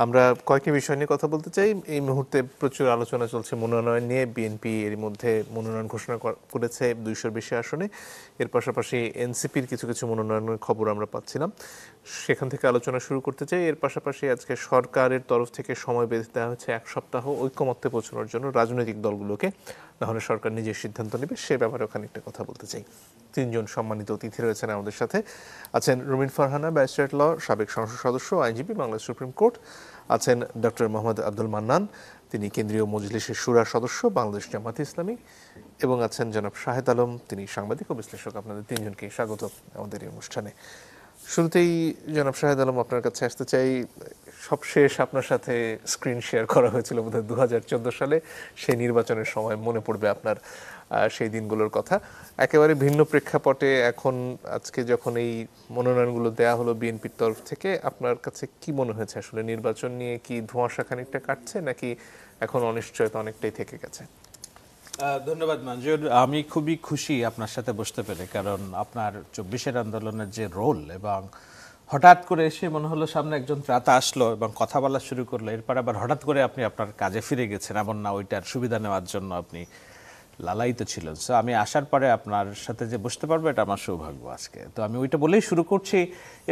আমরা কয়েকটি বিষয় নিয়ে কথা বলতে চাই। এই মুহূর্তে প্রচুর আলোচনা চলছে মনোনয়ন নিয়ে। বিএনপি এর মধ্যে মনোনয়ন ঘোষণা করেছে 200-র বেশি আসনে। এর পাশাপাশি এনসিপির কিছু কিছু মনোনয়নের খবর আমরা পাচ্ছিলাম, সেখান থেকে আলোচনা শুরু করতে চাই। এর পাশাপাশি আজকে সরকারের তরফ থেকে সময় বেঁধে দেওয়া হচ্ছে 1 সপ্তাহ ঐকমত্যে পৌঁছানোর জন্য রাজনৈতিক দলগুলোকে, নাহলে সরকার নিজের সিদ্ধান্ত নেবে। সে ব্যাপারেও খানিকটা কথা বলতে চাই। 3 জন সম্মানিত অতিথি রয়েছেন আমাদের সাথে। আছেন রুমিন ফারহানা, ব্যারিস্টার ল, সাবেক সংসদ সদস্য, আইনজীবী, বাংলাদেশ সুপ্রিম কোর্ট। আছেন ডক্টর মোহাম্মদ আব্দুল মান্নান, তিনি কেন্দ্রীয় মজলিসের শুরা সদস্য, বাংলাদেশ জামায়াতে ইসলামী। এবং আছেন জনাব শাহেদ আলম, তিনি সাংবাদিক ও বিশ্লেষক। আপনাদের 3 জনকে স্বাগত আমাদের এই অনুষ্ঠানে। শুরুতেই জনাব শাহেদ আলম, আপনার কাছে আসতে চাই। সবশেষ আপনার সাথে স্ক্রিন শেয়ার করা হয়েছিল বোধহয় 2014 সালে। সেই নির্বাচনের সময় মনে পড়বে আপনার সেই দিনগুলোর কথা। একেবারে ভিন্ন প্রেক্ষাপটে এখন আজকে যখন এই মনোনয়নগুলো দেয়া হলো বিএনপির তরফ থেকে, আপনার কাছে কি মনে হয়েছে? আসলে নির্বাচন নিয়ে কি ধোঁয়াশা খানিকটা কাটছে, নাকি এখন অনিশ্চয়তা অনেকটাই থেকে গেছে? ধন্যবাদ মঞ্জুর। আমি খুবই খুশি আপনার সাথে বসতে পেরে, কারণ আপনার 24-এর আন্দোলনের যে রোল, এবং হঠাৎ করে এসে মনে হলো সামনে একজন ত্রাতা আসলো এবং কথা বলা শুরু করলো, এরপর আবার হঠাৎ করে আপনি আপনার কাজে ফিরে গেছেন, এমন না ওইটার সুবিধা নেওয়ার জন্য আপনি লালায়িত ছিলেন। সো আমি আসার পরে আপনার সাথে যে বসতে পারবো, এটা আমার সৌভাগ্য আজকে। তো আমি ওইটা বলেই শুরু করছি।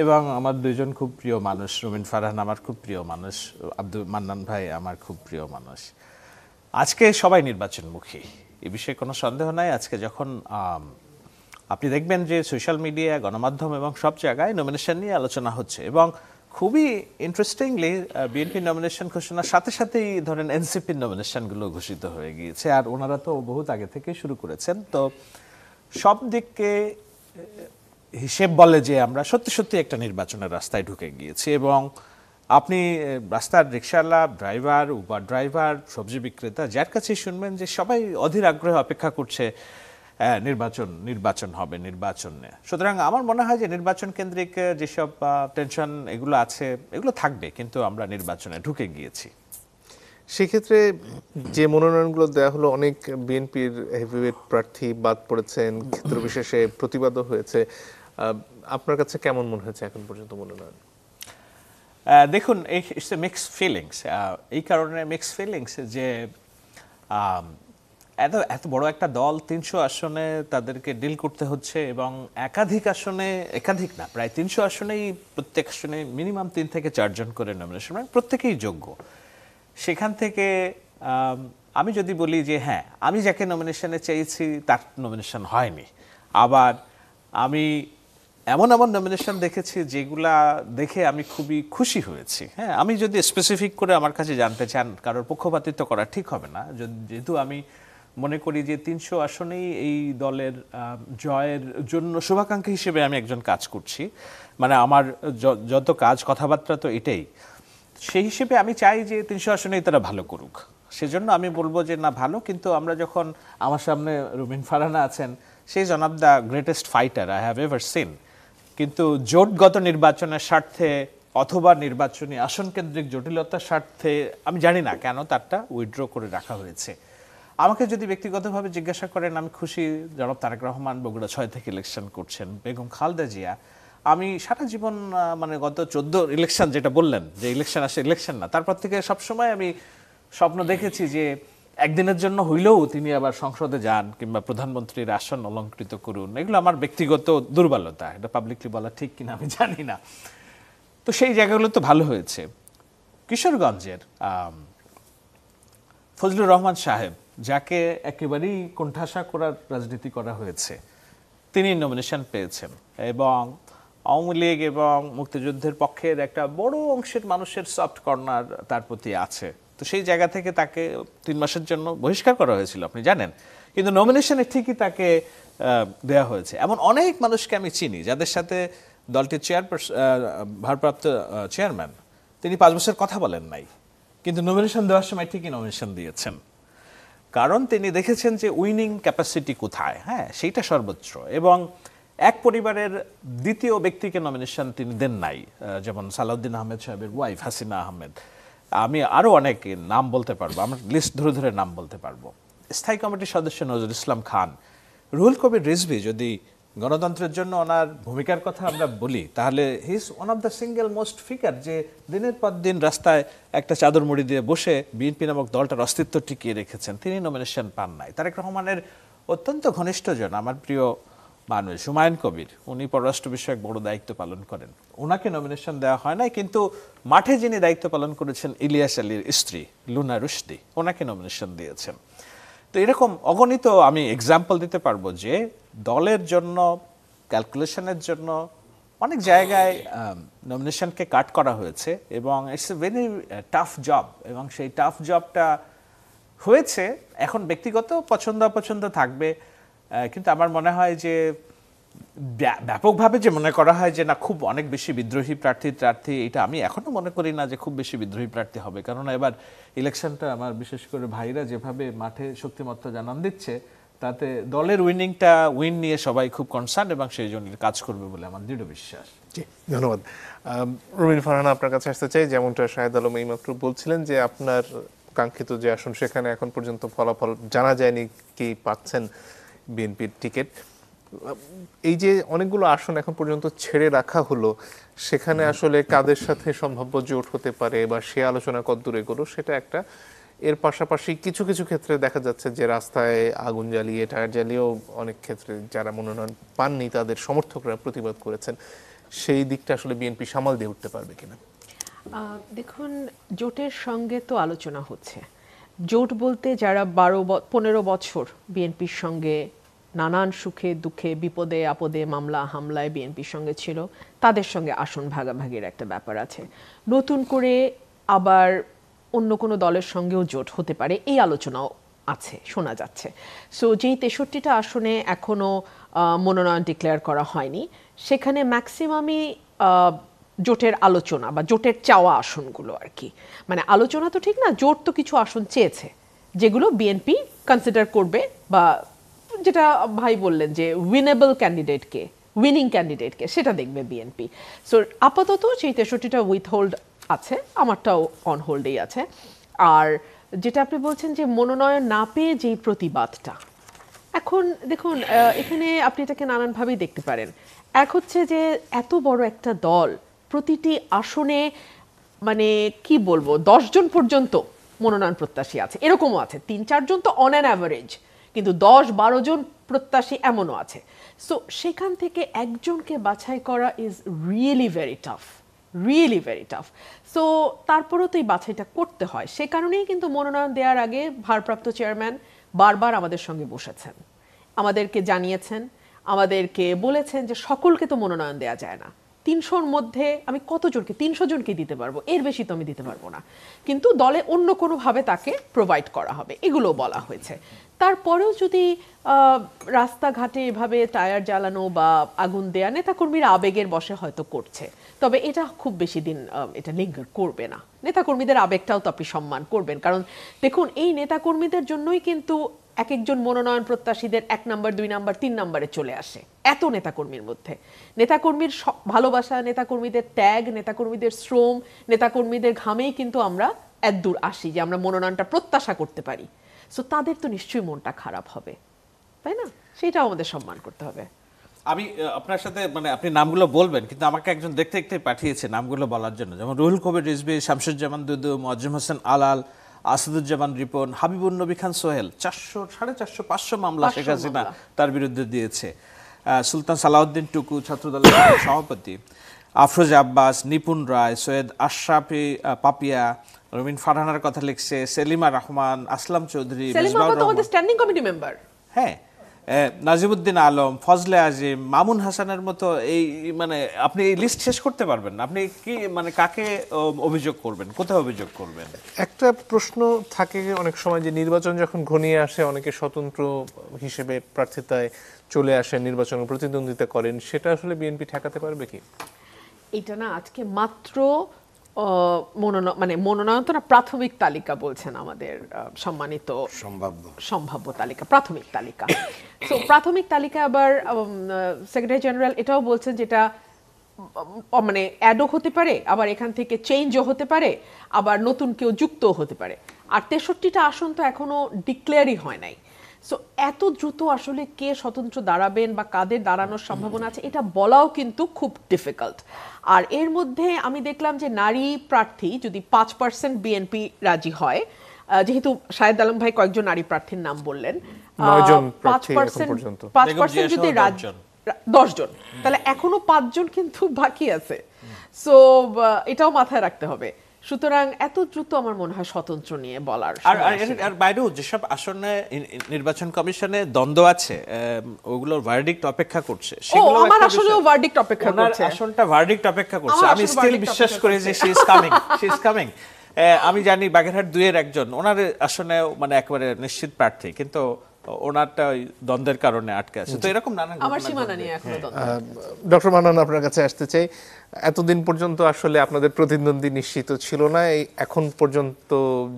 এবং আমার 2 জন খুব প্রিয় মানুষ, রুমিন ফারহান আমার খুব প্রিয় মানুষ, আব্দুল মান্নান ভাই আমার খুব প্রিয় মানুষ। আজকে সবাই নির্বাচনমুখী, এ বিষয়ে কোনো সন্দেহ নাই। আজকে যখন আপনি দেখবেন যে সোশ্যাল মিডিয়া, গণমাধ্যম এবং সব জায়গায় নমিনেশন নিয়ে আলোচনা হচ্ছে, এবং খুবই ইন্টারেস্টিংলি বিএনপি নমিনেশন ঘোষণার সাথে সাথেই ধরেন এনসিপির নমিনেশনগুলো ঘোষিত হয়ে গিয়েছে, আর ওনারা তো বহুত আগে থেকে শুরু করেছেন। তো সব দিককে হিসেব বলে যে আমরা সত্যি সত্যি একটা নির্বাচনের রাস্তায় ঢুকে গিয়েছি। এবং আপনি রাস্তার রিক্সাওয়ালা, ড্রাইভার, উবার ড্রাইভার, সবজি বিক্রেতা, যার কাছেই শুনবেন যে সবাই অধীর আগ্রহে অপেক্ষা করছে নির্বাচন হবে, নির্বাচন নিয়ে। সুতরাং আমার মনে হয় যে নির্বাচন কেন্দ্রিক যেসব টেনশন এগুলো আছে, এগুলো থাকবে, কিন্তু আমরা নির্বাচনে ঢুকে গিয়েছি। সেক্ষেত্রে যে মনোনয়নগুলো দেওয়া হলো, অনেক বিএনপির হেভিওয়েট প্রার্থী বাদ পড়েছেন, ক্ষেত্র বিশেষে প্রতিবাদও হয়েছে। আপনার কাছে কেমন মনে হয়েছে এখন পর্যন্ত মনোনয়ন? দেখুন, ইটস এ মিক্সড ফিলিংস। এই কারণে মিক্সড ফিলিংস যে এত বড় একটা দল, 300 আসনে তাদেরকে ডিল করতে হচ্ছে, এবং একাধিক আসনে, একাধিক না, প্রায় 300 আসনেই প্রত্যেক আসনে মিনিমাম 3 থেকে 4 জন করে নমিনেশন, মানে প্রত্যেকেই যোগ্য। সেখান থেকে আমি যদি বলি যে হ্যাঁ, আমি যাকে নমিনেশনে চেয়েছি তার নমিনেশন হয়নি, আবার আমি এমন এমন নমিনেশন দেখেছি যেগুলা দেখে আমি খুবই খুশি হয়েছি। হ্যাঁ, আমি যদি স্পেসিফিক করে আমার কাছে জানতে চান, কারোর পক্ষপাতিত্ব করা ঠিক হবে না, যেহেতু আমি মনে করি যে 300 আসনেই এই দলের জয়ের জন্য শুভাকাঙ্ক্ষী হিসেবে আমি একজন কাজ করছি, মানে আমার যত কাজ কথাবার্তা তো এটাই। সেই হিসেবে আমি চাই যে 300 আসনেই তারা ভালো করুক। সেজন্য আমি বলবো যে না, ভালো, কিন্তু আমরা যখন, আমার সামনে রুমিন ফারহানা আছেন, সেই one of the greatest fighter I have ever seen, কিন্তু জোটগত নির্বাচনের স্বার্থে অথবা নির্বাচনী আসন কেন্দ্রিক জটিলতার স্বার্থে আমি জানি না কেন তারটা উইথড্র করে রাখা হয়েছে। আমাকে যদি ব্যক্তিগতভাবে জিজ্ঞাসা করেন, আমি খুশি জনাব তারেক রহমান বগুড়া 6 থেকে ইলেকশন করছেন, বেগম খালেদা জিয়া। আমি সারা জীবন, মানে গত 14 ইলেকশন যেটা বললেন যে ইলেকশন আসে, ইলেকশন না, তারপর থেকে সবসময় আমি স্বপ্ন দেখেছি যে একদিনের জন্য হইলেও তিনি আবার সংসদে যান, কিংবা প্রধানমন্ত্রীর আসন অলঙ্কৃত করুন। এগুলো আমার ব্যক্তিগত দুর্বলতা, এটা পাবলিকলি বলা ঠিক কিনা আমি জানি না। তো সেই জায়গাগুলো তো ভালো হয়েছে। কিশোরগঞ্জের ফজলুর রহমান সাহেব, যাকে একেবারেই কোণঠাসা করার রাজনীতি করা হয়েছে, তিনি নমিনেশন পেয়েছেন, এবং আওয়ামী লীগ এবং মুক্তিযুদ্ধের পক্ষের একটা বড় অংশের মানুষের সফট কর্নার তার প্রতি আছে। তো সেই জায়গা থেকে তাকে 3 মাসের জন্য বহিষ্কার করা হয়েছিল, আপনি জানেন, কিন্তু নমিনেশনে ঠিকই তাকে দেয়া হয়েছে। এমন অনেক মানুষকে আমি চিনি যাদের সাথে দলটির ভারপ্রাপ্ত চেয়ারম্যান, তিনি 5 বছর কথা বলেন নাই, কিন্তু নমিনেশন দেওয়ার সময় ঠিকই নমিনেশন দিয়েছেন, কারণ তিনি দেখেছেন যে উইনিং ক্যাপাসিটি কোথায়, হ্যাঁ, সেইটা সর্বোচ্চ। এবং এক পরিবারের দ্বিতীয় ব্যক্তিকে নমিনেশন তিনি দেন নাই, যেমন সালাউদ্দিন আহমেদ সাহেবের ওয়াইফ হাসিনা আহমেদ। আমি আরও অনেক নাম বলতে পারবো, আমরা লিস্ট ধরে ধরে নাম বলতে পারবো। স্থায়ী কমিটির সদস্য নজরুল ইসলাম খান, রুহুল কবির রিজভী যদি গণতন্ত্রের জন্য ওনার ভূমিকার কথা আমরা বলি, তাহলে he is one of the single most figure যে দিনের পর দিন রাস্তায় একটা চাদর মুড়ি দিয়ে বসে বিএনপি নামক দলটার অস্তিত্ব টিকিয়ে রেখেছেন। তিনি নমিনেশন পান নাই। তারেক রহমানের অত্যন্ত ঘনিষ্ঠজন, আমার প্রিয় মানুষ হুমায়ুন কবির, উনি পররাষ্ট্র বিষয়ক বড় দায়িত্ব পালন করেন, ওনাকে নমিনেশন দেওয়া হয় নাই, কিন্তু মাঠে যিনি দায়িত্ব পালন করেছেন ইলিয়াস আলীর স্ত্রী লুনা রুশদি, ওনাকে নমিনেশন দিয়েছেন। তো এরকম অগণিত আমি এক্সাম্পল দিতে পারবো যে দলের জন্য, ক্যালকুলেশনের জন্য অনেক জায়গায় নমিনেশনকে কাট করা হয়েছে এবং it's a very tough job, এবং সেই টাফ জবটা হয়েছে। এখন ব্যক্তিগত পছন্দ অপছন্দ থাকবে, কিন্তু আমার মনে হয় যে ব্যাপকভাবে যে মনে করা হয় যে না খুব অনেক বেশি বিদ্রোহী প্রার্থী, এটা আমি এখনো মনে করি না যে খুব বেশি বিদ্রোহী প্রার্থী হবে। কারণ এবার ইলেকশনটা আমার বিশেষ করে ভাইরা যেভাবে মাঠে শক্তিমত্তা জানান দিচ্ছে, তাতে দলের উইন নিয়ে সবাই খুব কনসার্ন এবং সেই জন্য কাজ করবে বলে আমার দৃঢ় বিশ্বাস। জি, ধন্যবাদ। রুমিন ফারহানা, আপনার কাছে আসতে চাই। যেমনটা শাহেদ আলম এইমাত্র বলছিলেন যে আপনার কাঙ্ক্ষিত যে আসন সেখানে এখন পর্যন্ত ফলাফল জানা যায়নি, কি পাচ্ছেন বিএনপির টিকিট। এই যে অনেকগুলো আসন এখন পর্যন্ত ছেড়ে রাখা হলো, সেখানে আসলে কাদের সাথে সম্ভাব্য জোট হতে পারে বা সে আলোচনা কতদূর এগোলো সেটা একটা। এর পাশাপাশি কিছু কিছু ক্ষেত্রে দেখা যাচ্ছে যে রাস্তায় আগুন জ্বালিয়ে, টায়ার জ্বালিয়েও অনেক ক্ষেত্রে যারা মনোনয়ন পাননি তাদের সমর্থকরা প্রতিবাদ করেছেন। সেই দিকটা আসলে বিএনপি সামাল দিয়ে উঠতে পারবে কিনা? দেখুন, জোটের সঙ্গে তো আলোচনা হচ্ছে। জোট বলতে যারা 15 বছর বিএনপির সঙ্গে নানান সুখে দুঃখে বিপদে আপদে মামলা হামলায় বিএনপির সঙ্গে ছিল, তাদের সঙ্গে আসন ভাগাভাগির একটা ব্যাপার আছে। নতুন করে আবার অন্য কোনো দলের সঙ্গেও জোট হতে পারে, এই আলোচনাও আছে, শোনা যাচ্ছে। সো যেই 63টা আসনে এখনো মনোনয়ন ডিক্লেয়ার করা হয়নি, সেখানে ম্যাক্সিমামই জোটের আলোচনা বা জোটের চাওয়া আসনগুলো আর কি। মানে আলোচনা তো ঠিক না, জোট তো কিছু আসন চেয়েছে যেগুলো বিএনপি কনসিডার করবে, বা যেটা ভাই বললেন যে উইনিং ক্যান্ডিডেটকে সেটা দেখবে বিএনপি। সো আপাতত সেই 63টা উইথ হোল্ড আছে, আমারটাও অন হোল্ডেই আছে। আর যেটা আপনি বলছেন যে মনোনয়ন না পেয়ে যেই প্রতিবাদটা, এখন দেখুন এখানে আপনি এটাকে নানানভাবেই দেখতে পারেন। এক হচ্ছে যে এত বড় একটা দল, প্রতিটি আসনে মানে কি বলবো 10 জন পর্যন্ত মনোনয়ন প্রত্যাশী আছে, এরকমও আছে 3-4 জন তো অন অ্যান অ্যাভারেজ, কিন্তু 10-12 জন প্রত্যাশী এমনও আছে। সো সেখান থেকে একজনকে বাছাই করা is really very tough. So তারপরেও তো এই বাছাইটা করতে হয়। সে কারণেই কিন্তু মনোনয়ন দেওয়ার আগে ভারপ্রাপ্ত চেয়ারম্যান বারবার আমাদের সঙ্গে বসেছেন, আমাদেরকে জানিয়েছেন, আমাদেরকে বলেছেন যে সকলকে তো মনোনয়ন দেওয়া যায় না, 300-র মধ্যে আমি কতজনকে, 300 জনকে দিতে পারবো, এর বেশি তো আমি দিতে পারবো না, কিন্তু দলে অন্য কোনোভাবে তাকে প্রোভাইড করা হবে, এগুলো বলা হয়েছে। তারপরেও যদি রাস্তাঘাটে এভাবে টায়ার জ্বালানো বা আগুন দেয়া নেতাকর্মীরা আবেগের বশে হয়তো করছে, তবে এটা খুব বেশি দিন এটা লিঙ্গার করবে না। নেতাকর্মীদের আবেগটাও তো আপনি সম্মান করবেন, কারণ দেখুন এই নেতাকর্মীদের জন্যই কিন্তু এক একজন মনোনয়ন প্রত্যাশীদের 1 নাম্বার 2 নাম্বার 3 নাম্বারে চলে আসে। এত নেতাকর্মীর মধ্যে নেতাকর্মীর ভালোবাসা, নেতাকর্মীদের ত্যাগ, নেতাকর্মীদের শ্রম, নেতাকর্মীদের ঘামেই কিন্তু আমরা এতদূর আসি যে আমরা মনোনয়নটা প্রত্যাশা করতে পারি। সো তাদের তো নিশ্চয়ই মনটা খারাপ হবে, তাই না? সেটাও আমাদের সম্মান করতে হবে। আমি আপনার সাথে মানে আপনি নামগুলো বলবেন, কিন্তু আমাকে একজন দেখতে দেখতে পাঠিয়েছে নামগুলো বলার জন্য, যেমন রুহুল কবির রিজভী, শামসুজ্জামান দুদু, মোয়াজ্জেম হোসেন আলাল, আসাদুজ্জামান রিপন, হাবিবুন নবী খান সোহেল। 400, 450, 500 মামলা শেখ হাসিনা তার বিরুদ্ধে দিয়েছে। সুলতান সালাউদ্দিন টুকু, ছাত্রদলের সভাপতি, আফরোজা আব্বাস, নিপুণ রায়, সৈয়দ আশরাফি পাপিয়া, রুমিন ফারহানার কথা লিখছে, সেলিমা রহমান, আসলাম চৌধুরী, স্ট্যান্ডিং কমিটি মেম্বার, হ্যাঁ, নাজিমুদ্দিন আলম, ফজলে আজিম, মামুন হাসানের মতো। এই মানে আপনি এই লিস্ট শেষ করতে পারবেন না। আপনি কি মানে কাকে অভিযোগ করবেন, কোথায় অভিযোগ করবেন? একটা প্রশ্ন থাকে অনেক সময় যে নির্বাচন যখন ঘনিয়ে আসে অনেকে স্বতন্ত্র হিসেবে প্রার্থিতায় চলে আসেন, নির্বাচনে প্রতিদ্বন্দ্বিতা করেন, সেটা আসলে বিএনপি ঠেকাতে পারবে কি? এটা না আজকে মাত্র মনোনয়ন তো না, প্রাথমিক তালিকা বলছেন আমাদের সম্মানিত সম্ভাব্য তালিকা, প্রাথমিক তালিকা। তো প্রাথমিক তালিকা আবার সেক্রেটারি জেনারেল এটাও বলছেন যেটা মানে অ্যাডও হতে পারে, আবার এখান থেকে চেঞ্জও হতে পারে, আবার নতুন কেউ যুক্তও হতে পারে। আর 63টা আসন তো এখনো ডিক্লেয়ারই হয় নাই। সো এত দ্রুত আসলে কে স্বতন্ত্র দাঁড়াবেন বা কাদের দাঁড়ানোর সম্ভাবনা আছে এটা বলাও কিন্তু খুব ডিফিকাল্ট। আর এর মধ্যে আমি দেখলাম যে নারী প্রার্থী যদি 5% বিএনপি রাজি হয়, যেহেতু শাহেদ আলম ভাই কয়েকজন নারী প্রার্থীর নাম বললেন, 9 জন প্রার্থী এখন পর্যন্ত। 5% যদি 10 জন, তাহলে এখনো 5 জন কিন্তু বাকি আছে। সো এটাও মাথায় রাখতে হবে। সুতরাং এত দ্রুত আমার মনে হয় স্বতন্ত্র নিয়ে বলার আর বাইরেও যেসব আসনে নির্বাচন কমিশনে দ্বন্দ্ব আছে, ওগুলোর ভার্ডিক্ট অপেক্ষা করছে, সেগুলো আমার আসলেও ভার্ডিক্ট অপেক্ষা করছে, আসনটা ভার্ডিক্ট অপেক্ষা করছে। আমি স্টিল বিশ্বাস করি যে শি ইজ কামিং। আমি জানি বাগেরহাট 2 এর একজন ওনার আসনে মানে একেবারে নিশ্চিত প্রার্থী, কিন্তু ওনারটা ওই দ্বন্দ্বের কারণে আটকে আছে। তো এরকম নানান আমার সীমানা নিয়ে এখনো দ্বন্দ্ব। ডক্টর মান্নান, আপনার কাছে আসতে চাই, এতদিন পর্যন্ত আসলে আপনাদের প্রতিদ্বন্দ্বী নিশ্চিত ছিল না, এই এখন পর্যন্ত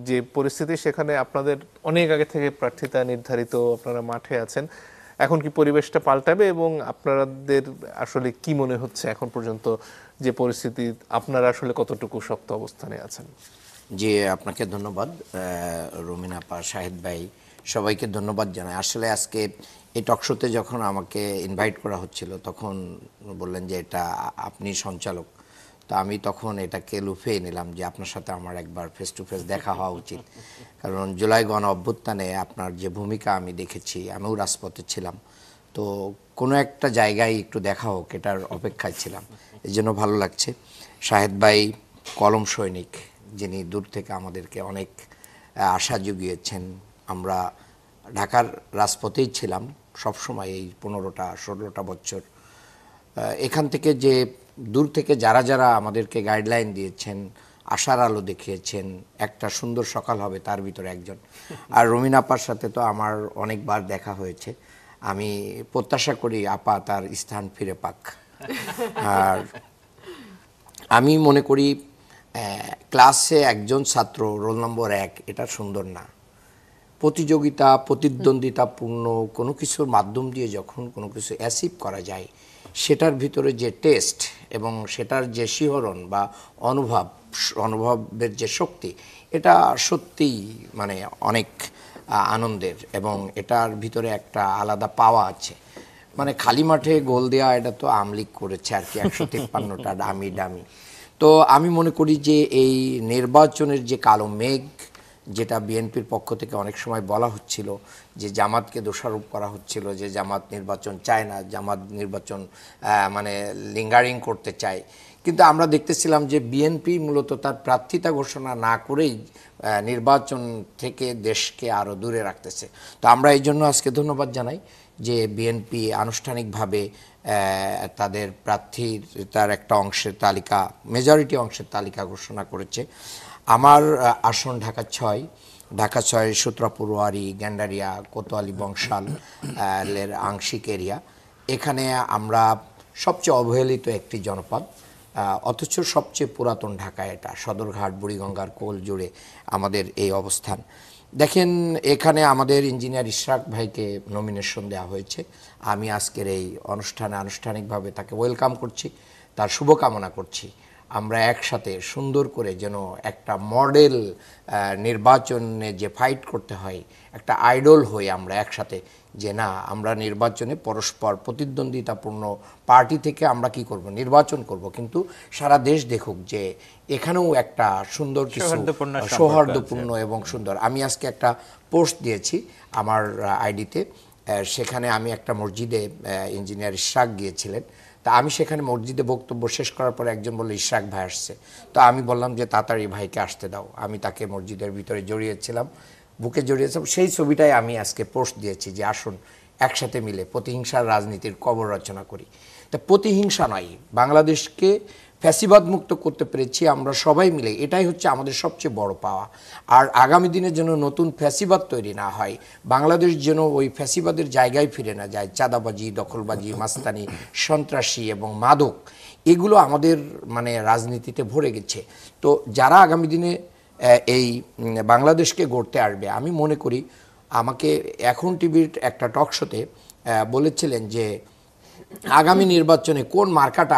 যে পরিস্থিতি সেখানে আপনাদের অনেক আগে থেকে প্রার্থিতা নির্ধারিত, আপনারা মাঠে আছেন, এখন কি পরিবেশটা পাল্টাবে এবং আপনাদের আসলে কি মনে হচ্ছে এখন পর্যন্ত যে পরিস্থিতি, আপনারা আসলে কতটুকু শক্ত অবস্থানে আছেন? জি, আপনাকে ধন্যবাদ রুমিন আপা, শাহেদ ভাই, সবাইকে ধন্যবাদ জানাই। আসলে আজকে এই টকশোতে যখন আমাকে ইনভাইট করা হচ্ছিল তখন বললেন যে এটা আপনি সঞ্চালক, তো আমি তখন এটাকে লুফিয়ে নিলাম যে আপনার সাথে আমার একবার ফেস টু ফেস দেখা হওয়া উচিত। কারণ জুলাই গণ অভ্যুত্থানে আপনার যে ভূমিকা আমি দেখেছি, আমিও রাজপথে ছিলাম, তো কোনো একটা জায়গায় একটু দেখা হোক এটার অপেক্ষায় ছিলাম, এই জন্য ভালো লাগছে। শাহেদ ভাই কলম সৈনিক, যিনি দূর থেকে আমাদেরকে অনেক আশা জুগিয়েছেন। আমরা ঢাকার রাজপথেই ছিলাম সবসময় এই 15-16টা বছর। এখান থেকে যে দূর থেকে যারা যারা আমাদেরকে গাইডলাইন দিয়েছেন, আশার আলো দেখিয়েছেন, একটা সুন্দর সকাল হবে তার ভিতরে একজন। আর রুমিন আপার সাথে তো আমার অনেকবার দেখা হয়েছে, আমি প্রত্যাশা করি আপা তার স্থান ফিরে পাক। আর আমি মনে করি ক্লাসে একজন ছাত্র রোল নম্বর 1 এটা সুন্দর না। প্রতিযোগিতা, প্রতিদ্বন্দ্বিতাপূর্ণ কোনো কিছুর মাধ্যম দিয়ে যখন কোনো কিছু অ্যাচিভ করা যায়, সেটার ভিতরে যে টেস্ট এবং সেটার যে শিহরণ বা অনুভবের যে শক্তি, এটা সত্যিই মানে অনেক আনন্দের, এবং এটার ভিতরে একটা আলাদা পাওয়া আছে। মানে খালি মাঠে গোল দেওয়া এটা তো আমলিগ করেছে আর কি, 153টা ডামি। তো আমি মনে করি যে এই নির্বাচনের যে কালো মেঘ, যেটা বিএনপির পক্ষ থেকে অনেক সময় বলা হচ্ছিল যে জামাতকে দোষারোপ করা হচ্ছিল যে জামাত নির্বাচন চায় না, জামাত নির্বাচন মানে লিঙ্গারিং করতে চায়, কিন্তু আমরা দেখতেছিলাম যে বিএনপি মূলত তার প্রার্থিতা ঘোষণা না করেই নির্বাচন থেকে দেশকে আরও দূরে রাখতেছে। তো আমরা এই জন্য আজকে ধন্যবাদ জানাই যে বিএনপি আনুষ্ঠানিকভাবে তাদের প্রার্থীর তার একটা অংশের তালিকা, মেজরিটি অংশের তালিকা ঘোষণা করেছে। আমার আসন ঢাকা 6, সূত্রাপুরওয়ারি, গ্যান্ডারিয়া, কোতোয়ালি, বংশাল এর আংশিক এরিয়া। এখানে আমরা সবচেয়ে অবহেলিত একটি জনপদ, অথচ সবচেয়ে পুরাতন ঢাকা, এটা সদরঘাট, বুড়িগঙ্গার কোল জুড়ে আমাদের এই অবস্থান। দেখেন, এখানে আমাদের ইঞ্জিনিয়ার ইশরাক ভাইকে নমিনেশন দেওয়া হয়েছে। আমি আজকের এই অনুষ্ঠানে আনুষ্ঠানিকভাবে তাকে ওয়েলকাম করছি, তার শুভকামনা করছি। আমরা একসাথে সুন্দর করে যেন একটা মডেল নির্বাচনে যে ফাইট করতে হয়, একটা আইডল হই আমরা একসাথে, যে না আমরা নির্বাচনে পরস্পর প্রতিদ্বন্দ্বিতাপূর্ণ পার্টি থেকে আমরা কি করব, নির্বাচন করব, কিন্তু সারা দেশ দেখুক যে এখানেও একটা সুন্দর কিছু সৌহার্দ্যপূর্ণ এবং সুন্দর। আমি আজকে একটা পোস্ট দিয়েছি আমার আইডিতে, সেখানে আমি একটা মসজিদে ইঞ্জিনিয়ার ইশরাক গিয়েছিলেন, তা আমি সেখানে মসজিদে বক্তব্য শেষ করার পরে একজন বলল ইশরাক ভাই আসছে, তো আমি বললাম যে তাড়াতাড়ি ভাইকে আসতে দাও। আমি তাকে মসজিদের ভিতরে জড়িয়েছিলাম, বুকে জড়িয়েছিলাম। সেই ছবিটাই আমি আজকে পোস্ট দিয়েছি যে আসুন একসাথে মিলে প্রতিহিংসার রাজনীতির কবর রচনা করি। তা প্রতিহিংসা নয়, বাংলাদেশকে ফ্যাসিবাদ মুক্ত করতে পেরেছি আমরা সবাই মিলে, এটাই হচ্ছে আমাদের সবচেয়ে বড় পাওয়া। আর আগামী দিনের জন্য নতুন ফ্যাসিবাদ তৈরি না হয়, বাংলাদেশ যেন ওই ফ্যাসিবাদের জায়গায় ফিরে না যায়, চাঁদাবাজি, দখলবাজি, মাস্তানি, সন্ত্রাসী এবং মাদক, এগুলো আমাদের মানে রাজনীতিতে ভরে গেছে। তো যারা আগামী দিনে এই বাংলাদেশকে গড়তে আসবে, আমি মনে করি, আমাকে এখন টিভির একটা টক শোতে বলেছিলেন যে আগামী নির্বাচনে কোন মার্কাটা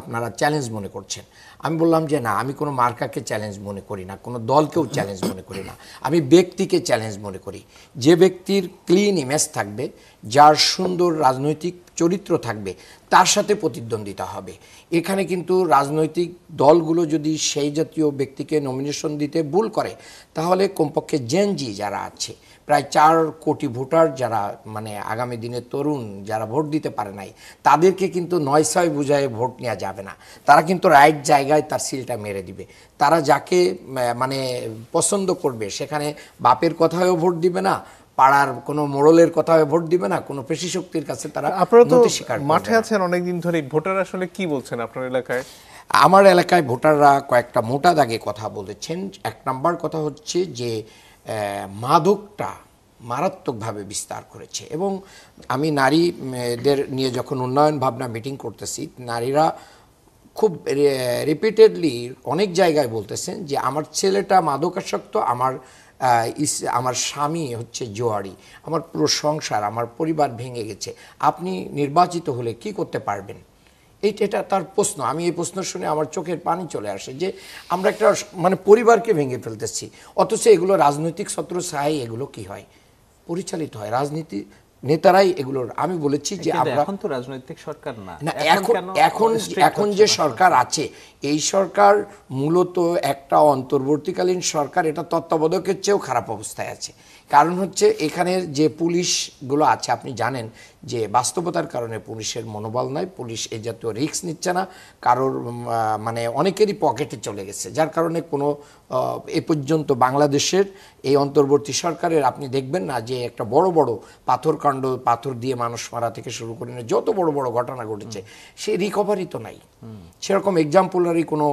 আপনারা চ্যালেঞ্জ মনে করছেন। আমি বললাম যে না, আমি কোনো মার্কাকে চ্যালেঞ্জ মনে করি না, কোনো দলকেও চ্যালেঞ্জ মনে করি না, আমি ব্যক্তিকে চ্যালেঞ্জ মনে করি। যে ব্যক্তির ক্লিন ইমেজ থাকবে, যার সুন্দর রাজনৈতিক চরিত্র থাকবে, তার সাথে প্রতিদ্বন্দ্বিতা হবে। এখানে কিন্তু রাজনৈতিক দলগুলো যদি সেই জাতীয় ব্যক্তিকে নমিনেশন দিতে ভুল করে, তাহলে কমপক্ষে জেনজি যারা আছে, প্রায় 4 কোটি ভোটার যারা মানে আগামী দিনে তরুণ যারা ভোট দিতে পারে নাই, তাদেরকে কিন্তু 9-6 বুঝায় ভোট নেওয়া যাবে না। তারা কিন্তু রাইট জায়গায় তার সিলটা মেরে দিবে। তারা যাকে মানে পছন্দ করবে, সেখানে বাপের কথায়ও ভোট দিবে না, পাড়ার কোনো মোড়লের কথায় ভোট দিবে না, কোনো পেশি শক্তির কাছে তারা আপনারা তো নতি স্বীকার করবে মাঠে না। আছেন অনেকদিন ধরে, ভোটার আসলে কি বলছেন আপনার এলাকায়? আমার এলাকায় ভোটাররা কয়েকটা মোটা দাগে কথা বলেছেন। 1 নাম্বার কথা হচ্ছে যে মাদকটা মারাত্মকভাবে বিস্তার করেছে, এবং আমি নারীদের নিয়ে যখন উন্নয়ন ভাবনা মিটিং করতেছি, নারীরা খুব রিপিটেডলি অনেক জায়গায় বলতেছেন যে আমার ছেলেটা মাদকাসক্ত, আমার স্বামী হচ্ছে জোয়ারি, আমার পুরো সংসার, আমার পরিবার ভেঙে গেছে, আপনি নির্বাচিত হলে কি করতে পারবেন? এটা তার প্রশ্ন। আমি এই প্রশ্ন শুনে আমার চোখের পানি চলে আসে যে আমরা একটা মানে পরিবারকে ভেঙে ফেলতেছি, অথচ এগুলো রাজনৈতিক ছত্রছায়ায় এগুলো কি হয়, পরিচালিত হয়, রাজনীতি নেতারাই এগুলোর। আমি বলেছি যে আমরা এখন তো রাজনৈতিক সরকার না, না, এখন যে সরকার আছে, এই সরকার মূলত একটা অন্তর্বর্তীকালীন সরকার, এটা তত্ত্বাবধায়কের চেয়েও খারাপ অবস্থায় আছে। কারণ হচ্ছে এখানে যে পুলিশগুলো আছে, আপনি জানেন যে বাস্তবতার কারণে পুলিশের মনোবল নাই, পুলিশ এই জাতীয় রিস্ক নিচ্ছে না, কারোর মানে অনেকেরই পকেটে চলে গেছে, যার কারণে কোনো এ পর্যন্ত বাংলাদেশের এই অন্তর্বর্তী সরকারের আপনি দেখবেন না যে একটা বড় বড় পাথরকাণ্ড, পাথর দিয়ে মানুষ মারা থেকে শুরু করে যত বড় বড় ঘটনা ঘটেছে, সেই রিকভারি তো নাই, সেরকম এক্সাম্পলারি কোনো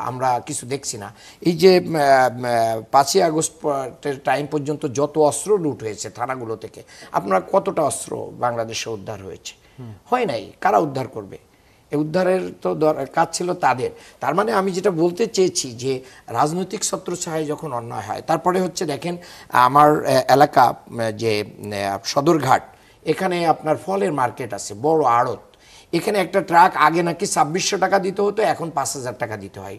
আমরা কিছু দেখছি না। এই যে 5ই আগস্টের টাইম পর্যন্ত যত অস্ত্র লুট হয়েছে থানাগুলো থেকে, আপনার কতটা অস্ত্র বাংলাদেশে উদ্ধার হয়েছে? হয় নাই। কারা উদ্ধার করবে? এই উদ্ধারের তো কাজ ছিল তাদের। তার মানে আমি যেটা বলতে চেয়েছি যে রাজনৈতিক ছত্রছায়ায় যখন অন্যায় হয়, তারপরে হচ্ছে দেখেন আমার এলাকা যে সদরঘাট, এখানে আপনার ফলের মার্কেট আছে, বড় আড়ত, এখানে একটা ট্রাক আগে নাকি 2600 টাকা দিতে হতো, এখন 5000 টাকা দিতে হয়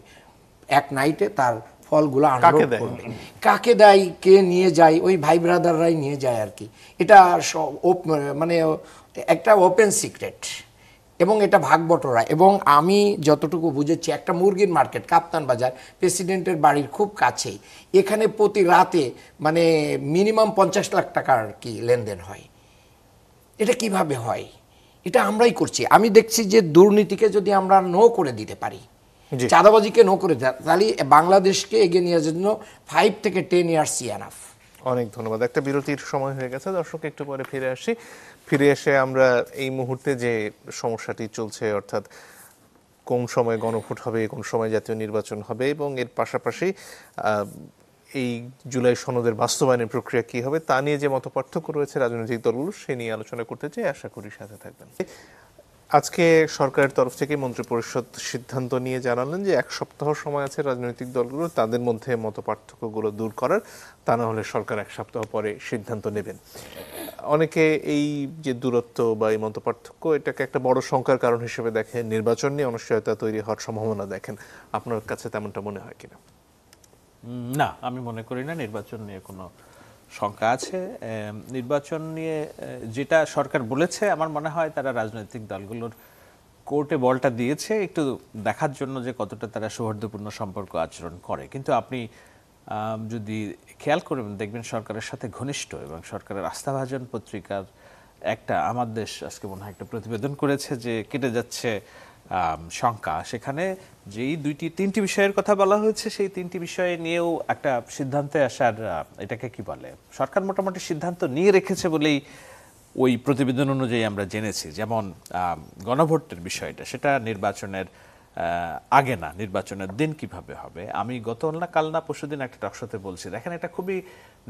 এক নাইটে তার ফলগুলো আনলোড করবে। কাকে দেয়, কে নিয়ে যায়? ওই ভাই ব্রাদাররাই নিয়ে যায় আর কি। এটা মানে একটা ওপেন সিক্রেট, এবং এটা ভাগবটরা। এবং আমি যতটুকু বুঝেছি, একটা মুরগির মার্কেট কাপ্তান বাজার প্রেসিডেন্টের বাড়ির খুব কাছেই, এখানে প্রতি রাতে মানে মিনিমাম 50 লাখ টাকার কি লেনদেন হয়। এটা কিভাবে হয়? এটা আমরাই করছি। আমি দেখছি যে দুর্নীতিকে যদি আমরা নো করে দিতে পারি, চাঁদাবাজিকে নো করে দেয়, তাহলে বাংলাদেশকে এগিয়ে নেওয়ার জন্য 5 থেকে 10 ইয়ার্স এনাফ। অনেক ধন্যবাদ। একটা বিরতির সময় হয়ে গেছে, দর্শক একটু পরে ফিরে আসি। ফিরে এসে আমরা এই মুহূর্তে যে সমস্যাটি চলছে, অর্থাৎ কোন সময় গণভোট হবে, কোন সময় জাতীয় নির্বাচন হবে, এবং এর পাশাপাশি এই জুলাই সনদের বাস্তবায়নের প্রক্রিয়া কি হবে, তা নিয়ে যে মতপার্থক্য রয়েছে রাজনৈতিক দলগুলো, সে নিয়ে আলোচনা করতে চাই। আশা করি সাথে থাকবেন। আজকে সরকারের তরফ থেকে মন্ত্রিপরিষদ সিদ্ধান্ত নিয়ে জানালেন যে 1 সপ্তাহ সময় আছে রাজনৈতিক দলগুলো তাদের মধ্যে মতপার্থক্যগুলো দূর করার, তা না হলে সরকার 1 সপ্তাহ পরে সিদ্ধান্ত নেবেন। অনেকে এই যে দূরত্ব বা এই মতপার্থক্য, এটাকে একটা বড় শঙ্কার কারণ হিসেবে দেখেন, নির্বাচন নিয়ে অনিশ্চয়তা তৈরি হওয়ার সম্ভাবনা দেখেন। আপনার কাছে তেমনটা মনে হয় কিনা? না, আমি মনে করি না নির্বাচন নিয়ে কোনো শঙ্কা আছে। নির্বাচন নিয়ে যেটা সরকার বলেছে, আমার মনে হয় তারা রাজনৈতিক দলগুলোর কোর্টে বলটা দিয়েছে একটু দেখার জন্য যে কতটা তারা সৌহার্দ্যপূর্ণ সম্পর্ক আচরণ করে। কিন্তু আপনি যদি খেয়াল করবেন, দেখবেন সরকারের সাথে ঘনিষ্ঠ এবং সরকারের আস্থাভাজন পত্রিকার একটা আমার দেশ আজকে মনে হয় একটা প্রতিবেদন করেছে যে কেটে যাচ্ছে শঙ্কা। সেখানে যেই 2-3টি বিষয়ের কথা বলা হয়েছে, সেই 3টি বিষয়ে নিয়েও একটা সিদ্ধান্তে আসার, এটাকে কি বলে, সরকার মোটামুটি সিদ্ধান্ত নিয়ে রেখেছে বলেই ওই প্রতিবেদন অনুযায়ী আমরা জেনেছি। যেমন গণভোটের বিষয়টা, সেটা নির্বাচনের আগে না, নির্বাচনের দিন কিভাবে হবে। আমি কাল না পরশুদিন একটা টকশোতে বলছি, দেখেন এটা খুবই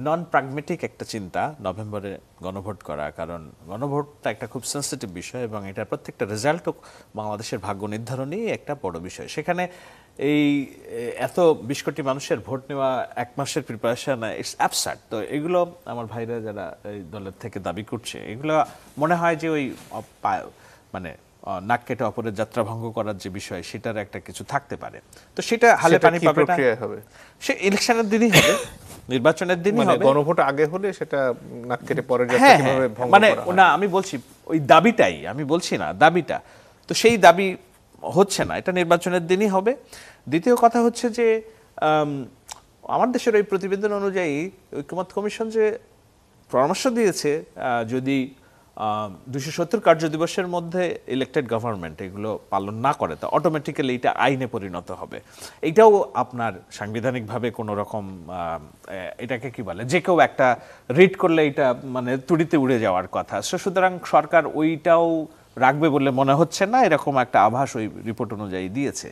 নন প্রাগমেটিক একটা চিন্তা নভেম্বরে গণভোট করা, কারণ গণভোটটা একটা খুব সেন্সিটিভ বিষয় এবং এটার প্রত্যেকটা রেজাল্টও বাংলাদেশের ভাগ্য নির্ধারণী একটা বড় বিষয়। সেখানে এই এত 20 কোটি মানুষের ভোট নেওয়া 1 মাসের প্রিপারেশন, ইটস অ্যাবসার্ড। তো এগুলো আমার ভাইরা যারা এই দলের থেকে দাবি করছে, এগুলো মনে হয় যে ওই মানে নাক কেটে অপরের যাত্রা ভঙ্গ করার যে বিষয়, সেটার একটা কিছু থাকতে পারে। তো সেটা হালে পানি কি পাবে না, প্রক্রিয়া হবে? সে ইলেকশনের দিনই হবে, নির্বাচনের দিনই মানে হবে। গণভোট আগে হলে সেটা নাক কেটে পরের যাত্রা হ্যাঁ, কিভাবে ভঙ্গ মানে করা হয়? না, আমি বলছি ওই দাবিটাই, আমি বলছি না দাবিটা, তো সেই দাবি হচ্ছে না, এটা নির্বাচনের দিনই হবে। দ্বিতীয় কথা হচ্ছে যে আমার দেশের ওই প্রতিবেদন অনুযায়ী ঐকমত্য কমিশন যে পরামর্শ দিয়েছে, যদি 270 কার্য দিবসের মধ্যে ইলেক্টেড গভর্নমেন্ট এগুলো পালন না করে, তো অটোমেটিক্যালি এটা আইনে পরিণত হবে। এইটাও আপনার সাংবিধানিকভাবে কোনো রকম এটাকে কি বলে, যে কেউ একটা রিড করলে এটা মানে তুড়িতে উড়ে যাওয়ার কথা। সুতরাং সরকার ওইটাও রাখবে বলে মনে হচ্ছে না, এরকম একটা আভাস ওই রিপোর্ট অনুযায়ী দিয়েছে।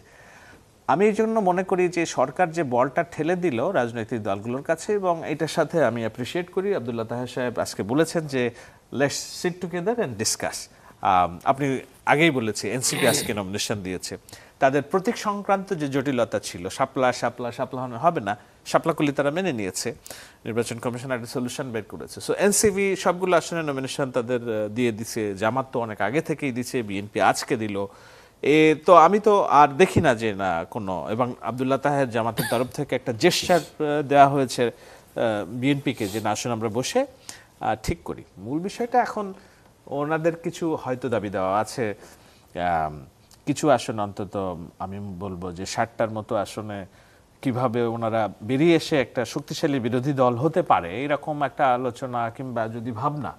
আমি এই জন্য মনে করি যে সরকার যে বলটা ঠেলে দিল রাজনৈতিক দলগুলোর কাছে, এবং এটার সাথে আমি অ্যাপ্রিসিয়েট করি আব্দুল্লাহ তাহের সাহেব আজকে বলেছেন যে let's sit together and discuss. আপনি আগেই বলেছি এনসিপি আজকে নমিনেশন দিয়েছে, তাদের প্রতীক সংক্রান্ত যে জটিলতা ছিল, শাপলা হবে না, শাপলাকুলি তারা মেনে নিয়েছে, নির্বাচন কমিশন একটা সলিউশন বের করেছে। সো এনসিপি সবগুলো আসনে নমিনেশন তাদের দিয়ে দিছে, জামাত তো অনেক আগে থেকেই দিছে, বিএনপি আজকে দিল। তো আমি তো আর দেখি না যে না কোনো, এবং আব্দুল্লাহ তাহের জামাতের তরফ থেকে একটা জেস্চার দেওয়া হয়েছে বিএনপিকে যে না, আসুন আমরা বসে ঠিক করি। মূল বিষয়টা এখন ওনাদের কিছু হয়তো দাবি দেওয়া আছে, কিছু আসন অন্তত আমি বলবো যে 60টার মতো আসনে কিভাবে ওনারা বেরিয়ে এসে একটা শক্তিশালী বিরোধী দল হতে পারে, এরকম একটা আলোচনা কিংবা যদি ভাবনা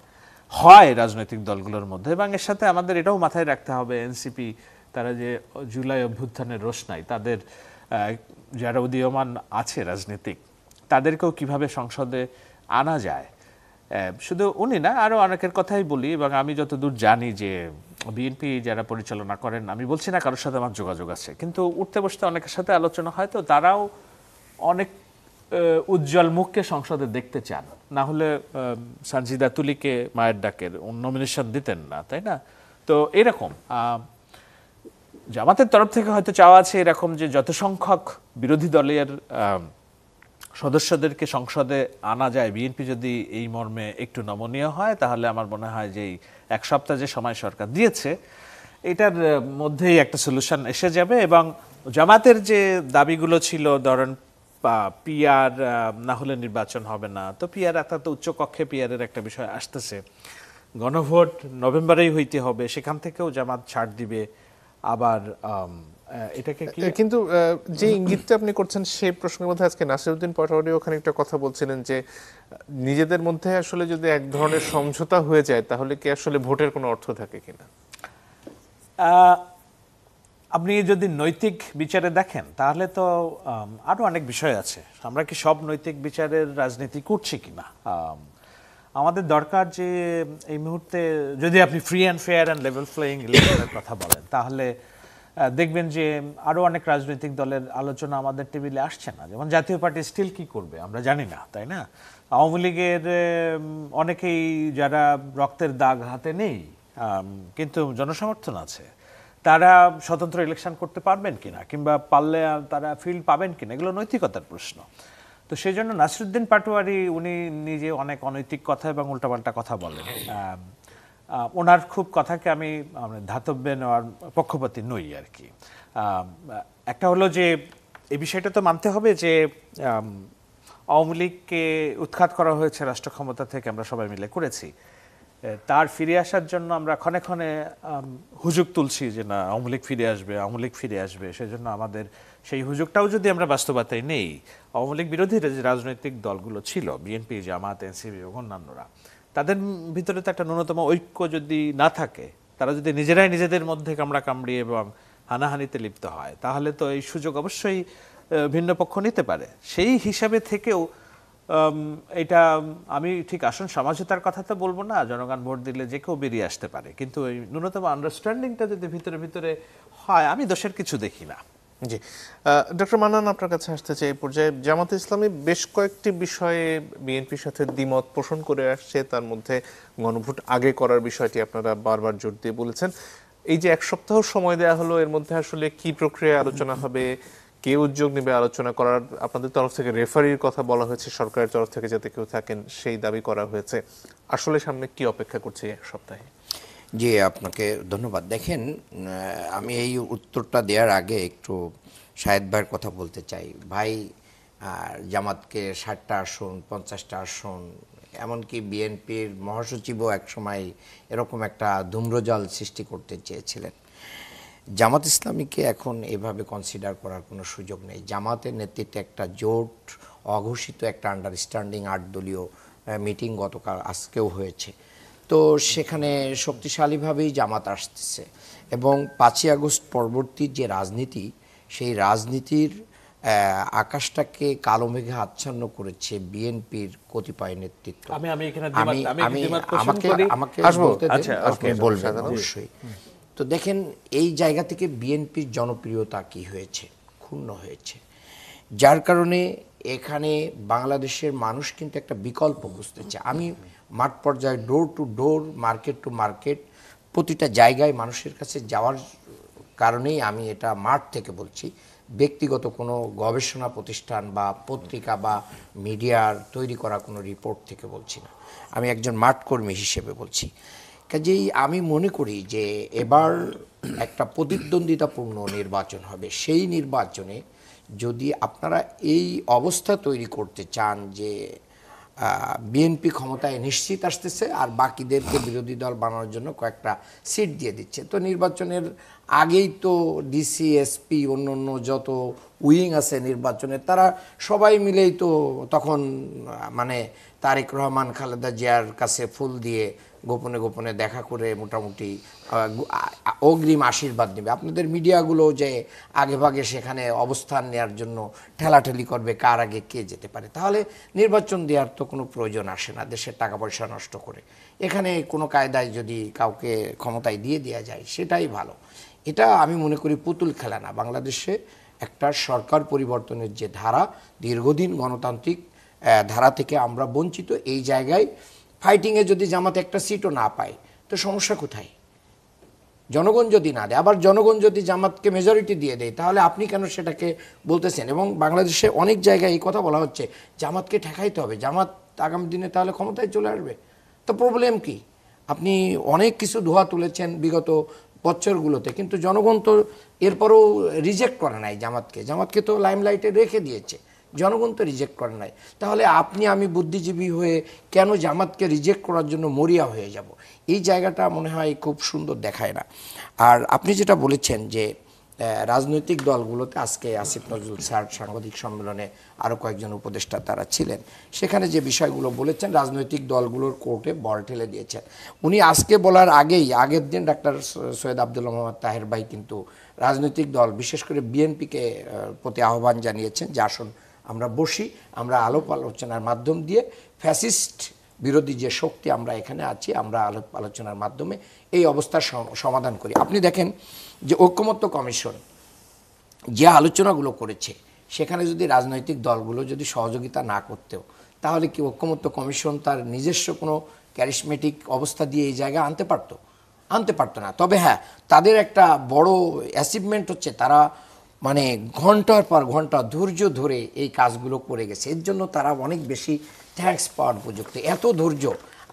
হয় রাজনৈতিক দলগুলোর মধ্যে। এবং এর সাথে আমাদের এটাও মাথায় রাখতে হবে, এনসিপি তারা যে জুলাই অভ্যুত্থানের রোশনাই, তাদের যারা উদীয়মান আছে রাজনীতিক, তাদেরকেও কিভাবে সংসদে আনা যায়। শুধু উনি না, আরও অনেকের কথাই বলি, এবং আমি যতদূর জানি যে বিএনপি যারা পরিচালনা করেন, আমি বলছি না কারোর সাথে আমার যোগাযোগ আছে, কিন্তু উঠতে বসতে অনেকের সাথে আলোচনা হয়, তো তারাও অনেক উজ্জ্বল মুখকে সংসদে দেখতে চান, না হলে সানজিদা তুলিকে মায়ের ডাকের নমিনেশন দিতেন না, তাই না? তো এরকম জামাতের তরফ থেকে হয়তো চাওয়া আছে এরকম যে যত সংখ্যক বিরোধী দলের সদস্যদেরকে সংসদে আনা যায়, বিএনপি যদি এই মর্মে একটু নমনীয় হয়, তাহলে আমার মনে হয় যে এক সপ্তাহ যে সময় সরকার দিয়েছে, এটার মধ্যেই একটা সলিউশন এসে যাবে। এবং জামাতের যে দাবিগুলো ছিল, ধরেন পিআর না হলে নির্বাচন হবে না, তো পিআর একটা তো উচ্চকক্ষে পিআরের একটা বিষয় আসতেছে, গণভোট নভেম্বরেই হইতে হবে, সেখান থেকেও জামাত ছাড় দিবে। আবার এটাকে কি, কিন্তু যে ইঙ্গিতটা আপনি করছেন সেই প্রসঙ্গের মধ্যে আজকে নাসিরউদ্দিন পাটোয়ারি ওখানে একটা কথা বলছিলেন যে নিজেদের মধ্যে আসলে যদি এক ধরনের সমঝোতা হয়ে যায়, তাহলে কি আসলে ভোটের কোনো অর্থ থাকে কিনা? আপনি যদি নৈতিক বিচারে দেখেন, তাহলে তো আরো অনেক বিষয় আছে। আমরা কি সব নৈতিক বিচারের রাজনীতি করছি কিনা? আমাদের দরকার যে এই মুহূর্তে যদি আপনি free and fair and level playing ইলেকশনের কথা বলেন, তাহলে দেখবেন যে আরো অনেক রাজনৈতিক দলের আলোচনা আমাদের টেবিলে আসছে না। যেমন জাতীয় পার্টি স্টিল কি করবে আমরা জানি না, তাই না? আওয়ামী লীগের অনেকেই যারা রক্তের দাগ হাতে নেই, কিন্তু জনসমর্থন আছে, তারা স্বতন্ত্র ইলেকশন করতে পারবেন কিনা, কিংবা পারলে তারা ফিল্ড পাবেন কিনা, এগুলো নৈতিকতার প্রশ্ন। তো সেই জন্য নাসিরউদ্দিন পাটোয়ারি উনি নিজে অনেক অনৈতিক কথা এবং উল্টাপাল্টা কথা বলেন। ওনার খুব কথাকে আমি ধাতব্যে নেওয়ার পক্ষপাতী নই আর কি। একটা হলো যে এই বিষয়টা তো মানতে হবে যে আওয়ামী লীগকে উৎখাত করা হয়েছে রাষ্ট্র ক্ষমতা থেকে, আমরা সবাই মিলে করেছি। তার ফিরে আসার জন্য আমরা ক্ষণে ক্ষণে হুজুগ তুলছি যে না আওয়ামী লীগ ফিরে আসবে, আওয়ামী লীগ ফিরে আসবে। সেজন্য আমাদের সেই হুজুগটাও যদি আমরা বাস্তবতায় নেই, আওয়ামী লীগ বিরোধী যে রাজনৈতিক দলগুলো ছিল, বিএনপি, জামাত, এনসিপি এবং অন্যান্যরা, তাদের ভিতরে তো একটা ন্যূনতম ঐক্য যদি না থাকে, তারা যদি নিজেরাই নিজেদের মধ্যে কামড়ি এবং হানাহানিতে লিপ্ত হয়, তাহলে তো এই সুযোগ অবশ্যই ভিন্ন পক্ষ নিতে পারে। সেই হিসাবে থেকেও এটা আমি ঠিক আসন সমঝোতার কথা তো বলবো না, জনগণ ভোট দিলে যে কেউ বেরিয়ে আসতে পারে, কিন্তু এই ন্যূনতম আন্ডারস্ট্যান্ডিংটা যদি ভিতরে ভিতরে হয়, আমি দোষের কিছু দেখি না। জি, ডক্টর মান্নান আপনার কাছে আসতে চাই। এই পর্যায়ে জামাতে ইসলামী বেশ কয়েকটি বিষয়ে বিএনপির সাথে দ্বিমত পোষণ করে আসছে, তার মধ্যে গণভোট আগে করার বিষয়টি আপনারা বারবার জোর দিয়ে বলেছেন। এই যে এক সপ্তাহ সময় দেওয়া হলো, এর মধ্যে আসলে কি প্রক্রিয়া আলোচনা হবে, কে উদ্যোগ নেবে আলোচনা করার? আপনাদের তরফ থেকে রেফারির কথা বলা হয়েছে, সরকারের তরফ থেকে যাতে কেউ থাকেন সেই দাবি করা হয়েছে। আসলে সামনে কি অপেক্ষা করছে এক সপ্তাহে? জি, আপনাকে ধন্যবাদ। দেখেন, আমি এই উত্তরটা দেওয়ার আগে একটু শাহেদ ভাইয়ের কথা বলতে চাই। ভাই জামাতকে 60টা আসন, 50টা আসন, এমনকি বিএনপির মহাসচিবও একসময় এরকম একটা ধূম্রজাল সৃষ্টি করতে চেয়েছিলেন। জামাত ইসলামীকে এখন এভাবে কনসিডার করার কোনো সুযোগ নেই। জামাতের নেতৃত্বে একটা জোট, অঘোষিত একটা আন্ডারস্ট্যান্ডিং 8 দলীয় মিটিং গতকাল আজকেও হয়েছে। তো সেখানে শক্তিশালীভাবেই জামাত আসতেছে এবং 5ই আগস্ট পরবর্তী যে রাজনীতি, সেই রাজনীতির আকাশটাকে কালো মেঘে আচ্ছন্ন করেছে বিএনপির কতিপয় নেতৃত্ব। আমি এখানে আমাকে বলতে দেন, আপনি বলবেন অবশ্যই। তো দেখেন, এই জায়গা থেকে বিএনপির জনপ্রিয়তা কি হয়েছে, ক্ষুণ্ণ হয়েছে, যার কারণে এখানে বাংলাদেশের মানুষ কিন্তু একটা বিকল্প বুঝতেছে। আমি মাঠ পর্যায়ে door to door, market to market, প্রতিটা জায়গায় মানুষের কাছে যাওয়ার কারণেই আমি এটা মাঠ থেকে বলছি, ব্যক্তিগত কোনো গবেষণা প্রতিষ্ঠান বা পত্রিকা বা মিডিয়ার তৈরি করা কোনো রিপোর্ট থেকে বলছি না, আমি একজন মাঠকর্মী হিসেবে বলছি। কাজেই আমি মনে করি যে এবার একটা প্রতিদ্বন্দ্বিতাপূর্ণ নির্বাচন হবে। সেই নির্বাচনে যদি আপনারা এই অবস্থা তৈরি করতে চান যে বিএনপি ক্ষমতায় নিশ্চিত আসতেছে আর বাকিদেরকে বিরোধী দল বানানোর জন্য কয়েকটা সিট দিয়ে দিচ্ছে, তো নির্বাচনের আগেই তো ডিসি, এসপি, অন্য যত উইং আছে নির্বাচনের, তারা সবাই মিলেই তো তখন মানে তারেক রহমান, খালেদা জিয়ার কাছে ফুল দিয়ে গোপনে গোপনে দেখা করে মোটামুটি অগ্রিম আশীর্বাদ নেবে। আপনাদের মিডিয়াগুলো যে আগে ভাগে সেখানে অবস্থান নেওয়ার জন্য ঠেলাঠেলি করবে কার আগে কে যেতে পারে, তাহলে নির্বাচন দেওয়ার তো কোনো প্রয়োজন আসে না দেশের টাকা পয়সা নষ্ট করে। এখানে কোনো কায়দায় যদি কাউকে ক্ষমতায় দিয়ে দেওয়া যায় সেটাই ভালো। এটা আমি মনে করি পুতুল খেলা না। বাংলাদেশে একটা সরকার পরিবর্তনের যে ধারা, দীর্ঘদিন গণতান্ত্রিক ধারা থেকে আমরা বঞ্চিত। এই জায়গায় ফাইটিংয়ে যদি জামাত একটা সিটও না পায় তো সমস্যা কোথায়? জনগণ যদি না দেয়, আবার জনগণ যদি জামাতকে মেজরিটি দিয়ে দেয়, তাহলে আপনি কেন সেটাকে বলতেছেন? এবং বাংলাদেশে অনেক জায়গায় এই কথা বলা হচ্ছে জামাতকে ঠেকাইতে হবে, জামাত আগামী দিনে তাহলে ক্ষমতায় চলে আসবে। তো প্রবলেম কি? আপনি অনেক কিছু ধোয়া তুলেছেন বিগত বছরগুলোতে, কিন্তু জনগণ তো এরপরও রিজেক্ট করে নাই জামাতকে। জামাতকে তো লাইমলাইটে রেখে দিয়েছে, জনগণ তো রিজেক্ট করে নাই। তাহলে আপনি আমি বুদ্ধিজীবী হয়ে কেন জামাতকে রিজেক্ট করার জন্য মরিয়া হয়ে যাব? এই জায়গাটা মনে হয় খুব সুন্দর দেখায় না। আর আপনি যেটা বলেছেন যে রাজনৈতিক দলগুলোতে, আজকে আসিফ নজরুল স্যার সাংবাদিক সম্মেলনে আরও কয়েকজন উপদেষ্টা তারা ছিলেন, সেখানে যে বিষয়গুলো বলেছেন রাজনৈতিক দলগুলোর কোর্টে বল ঠেলে দিয়েছেন। উনি আজকে বলার আগের দিন ডাক্তার সৈয়দ আব্দুল্লাহ মোহাম্মদ তাহের ভাই কিন্তু রাজনৈতিক দল, বিশেষ করে বিএনপিকে প্রতি আহ্বান জানিয়েছেন যে আসুন আমরা বসি, আমরা আলাপ আলোচনার মাধ্যম দিয়ে ফ্যাসিস্ট বিরোধী যে শক্তি আমরা এখানে আছি, আমরা আলাপ আলোচনার মাধ্যমে এই অবস্থার সমাধান করি। আপনি দেখেন যে ঐকমত্য কমিশন যে আলোচনাগুলো করেছে, সেখানে যদি রাজনৈতিক দলগুলো যদি সহযোগিতা না করতেও, তাহলে কি ঐকমত্য কমিশন তার নিজস্ব কোনো ক্যারিসমেটিক অবস্থা দিয়ে এই জায়গায় আনতে পারতো না। তবে হ্যাঁ, তাদের একটা বড় অ্যাচিভমেন্ট হচ্ছে তারা মানে ঘন্টার পর ঘন্টা ধৈর্য ধরে এই কাজগুলো করে গেছে। এর জন্য তারা অনেক বেশি থ্যাঙ্কস পাওয়ার উপযুক্ত। এত ধৈর্য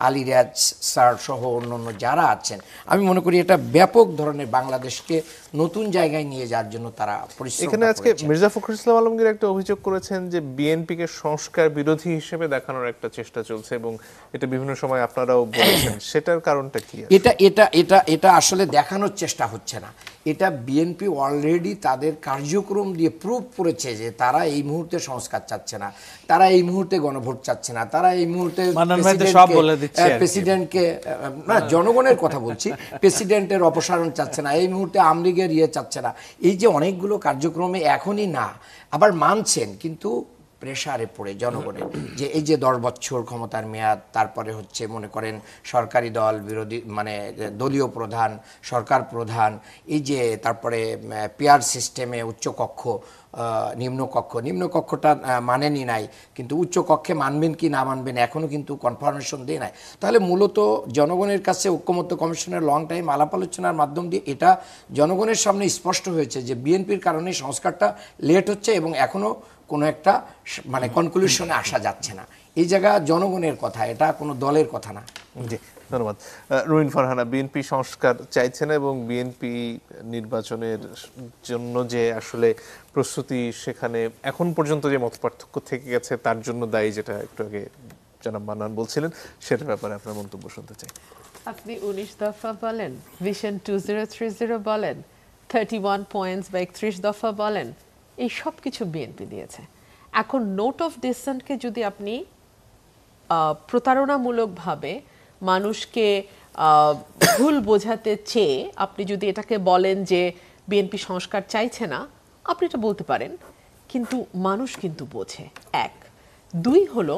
আলী রিয়াজ স্যার সহ অন্যান্য যারা আছেন, আমি মনে করি এটা ব্যাপক ধরনের বাংলাদেশকে নতুন জায়গায় নিয়ে যাওয়ার জন্য তারা পরিশ্রম করেছেন। এখানে আজকে মির্জা ফখরুল ইসলাম আলমগীর একটা অভিযোগ করেছেন যে বিএনপিকে সংস্কার বিরোধী হিসেবে দেখানোর একটা চেষ্টা চলছে, এবং এটা বিভিন্ন সময় আপনারাও বলেছেন, সেটার কারণটা কি? এটা আসলে দেখানোর চেষ্টা হচ্ছে না। এটা বিএনপি অলরেডি তাদের কার্যক্রম দিয়ে প্রুভ করেছে যে তারা এই মুহূর্তে সংস্কার চাচ্ছে না, তারা এই মুহূর্তে গণভোট চাচ্ছে না, তারা এই মুহূর্তে প্রেসিডেন্টকে না, জনগণের কথা বলছি, প্রেসিডেন্টের অপসারণ চাচ্ছে না, এই মুহূর্তে আমলিগের চাচ্ছে না। এই যে অনেকগুলো কার্যক্রমে এখনই না, আবার মানছেন কিন্তু প্রেসারে পড়ে জনগণের, যে এই যে 10 বছর ক্ষমতার মেয়াদ, তারপরে হচ্ছে মনে করেন সরকারি দল বিরোধী মানে দলীয় প্রধান, সরকার প্রধান, এই যে তারপরে পিয়ার সিস্টেমে উচ্চকক্ষ নিম্নকক্ষটা মানেনি নাই, কিন্তু উচ্চকক্ষে মানবেন কি না মানবেন এখনও কিন্তু কনফার্মেশন দিয়ে নাই। তাহলে মূলত জনগণের কাছে ঐকমত্য কমিশনের লং টাইম আলাপ আলোচনার মাধ্যম দিয়ে এটা জনগণের সামনে স্পষ্ট হয়েছে যে বিএনপির কারণে সংস্কারটা লেট হচ্ছে এবং এখনও কোনো একটা মানে কনক্লুশনে আসা যাচ্ছে না। এই জায়গা জনগণের কথা, এটা কোনো দলের কথা না। জি, ধন্যবাদ। রুমিন ফারহানা, বিএনপি সংস্কার চাইছে না এবং বিএনপি নির্বাচনের জন্য যে আসলে প্রস্তুতি, সেখানে এখন পর্যন্ত যে মতপার্থক্য থেকে গেছে তার জন্য দায়ী, যেটা একটু আগে জনাব মান্নান বলছিলেন, সেটার ব্যাপারে আপনার মন্তব্য শুনতে চাই। আপনি 19 দফা বলেন, ভিশন 2030 বলেন, 31 পয়েন্টস বা 31 দফা বলেন, এই সব কিছু বিএনপি দিয়েছে। এখন নোট অফ ডিসেন্টকে যদি আপনি প্রতারণামূলকভাবে মানুষকে ভুল বোঝাতে চেয়ে আপনি যদি এটাকে বলেন যে বিএনপি সংস্কার চাইছে না, আপনি এটা বলতে পারেন, কিন্তু মানুষ কিন্তু বোঝে। এক, দুই হলো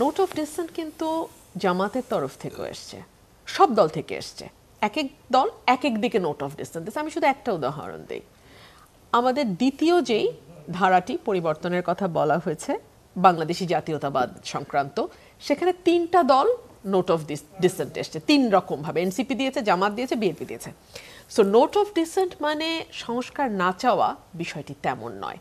নোট অফ ডিসেন্ট কিন্তু জামাতের তরফ থেকে এসছে, সব দল থেকে এসছে, এক এক দল এক এক দিকে নোট অফ ডিসেন্ট দিচ্ছে। আমি শুধু একটা উদাহরণ দিই, আমাদের দ্বিতীয় যেই ধারাটি পরিবর্তনের কথা বলা হয়েছে বাংলাদেশি জাতীয়তাবাদ সংক্রান্ত, সেখানে 3টা দল নোট অফ ডিসেন্ট এসছে 3 রকম ভাবে, এনসিপি দিয়েছে, জামাত দিয়েছে, বিএনপি দিয়েছে। সো নোট অফ ডিসেন্ট মানে সংস্কার না চাওয়া বিষয়টি তেমন নয়,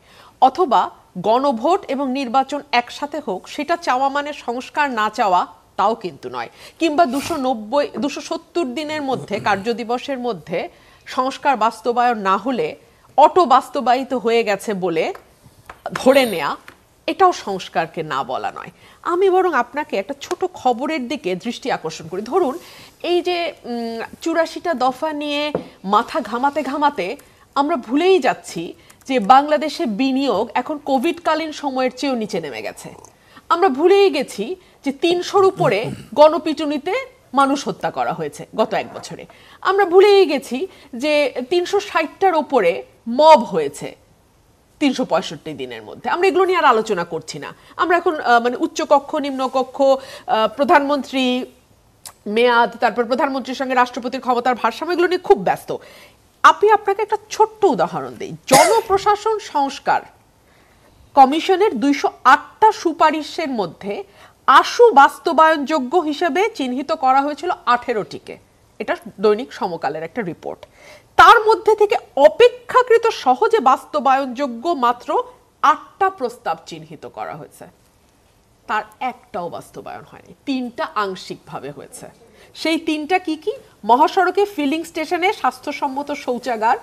অথবা গণভোট এবং নির্বাচন একসাথে হোক সেটা চাওয়া মানে সংস্কার না চাওয়া তাও কিন্তু নয়, কিংবা 270 দিনের মধ্যে, কার্যদিবসের মধ্যে সংস্কার বাস্তবায়ন না হলে অটো বাস্তবায়িত হয়ে গেছে বলে ধরে নেয়া, এটাও সংস্কারকে না বলা নয়। আমি বরং আপনাকে একটা ছোট খবরের দিকে দৃষ্টি আকর্ষণ করি। ধরুন এই যে 84টা দফা নিয়ে মাথা ঘামাতে ঘামাতে আমরা ভুলেই যাচ্ছি যে বাংলাদেশে বিনিয়োগ এখন কোভিডকালীন সময়ের চেয়েও নিচে নেমে গেছে। আমরা ভুলেই গেছি যে 300-র উপরে গণপিটুনিতে মানুষ হত্যা করা হয়েছে গত 1 বছরে। আমরা ভুলেই গেছি যে 360টার উপরে মব হয়েছে 365 দিনের মধ্যে। আমরা এগুলো নিয়ে আর আলোচনা করছি না। আমরা এখন মানে উচ্চকক্ষ, নিম্নকক্ষ, প্রধানমন্ত্রী মেয়াদ, তারপর প্রধানমন্ত্রীর সঙ্গে রাষ্ট্রপতির ক্ষমতার ভারসাম্য, এগুলো নিয়ে খুব ব্যস্ত। আপনাকে একটা ছোট্ট উদাহরণ দিই। জনপ্রশাসন সংস্কার কমিশনের 208টা সুপারিশের মধ্যে আশু বাস্তবায়নযোগ্য হিসেবে চিহ্নিত করা হয়েছিল 18টিকে। এটা দৈনিক সমকালের একটা রিপোর্ট। তার মধ্যে থেকে অপেক্ষাকৃত সহজে বাস্তবায়নযোগ্য মাত্র 8টা প্রস্তাব চিহ্নিত করা হয়েছে, তার একটাও বাস্তবায়ন হয়নি, 3টা আংশিকভাবে হয়েছে। সেই 3টা কি কি? মহাসড়কে ফিলিং স্টেশনে স্বাস্থ্যসম্মত শৌচাগার,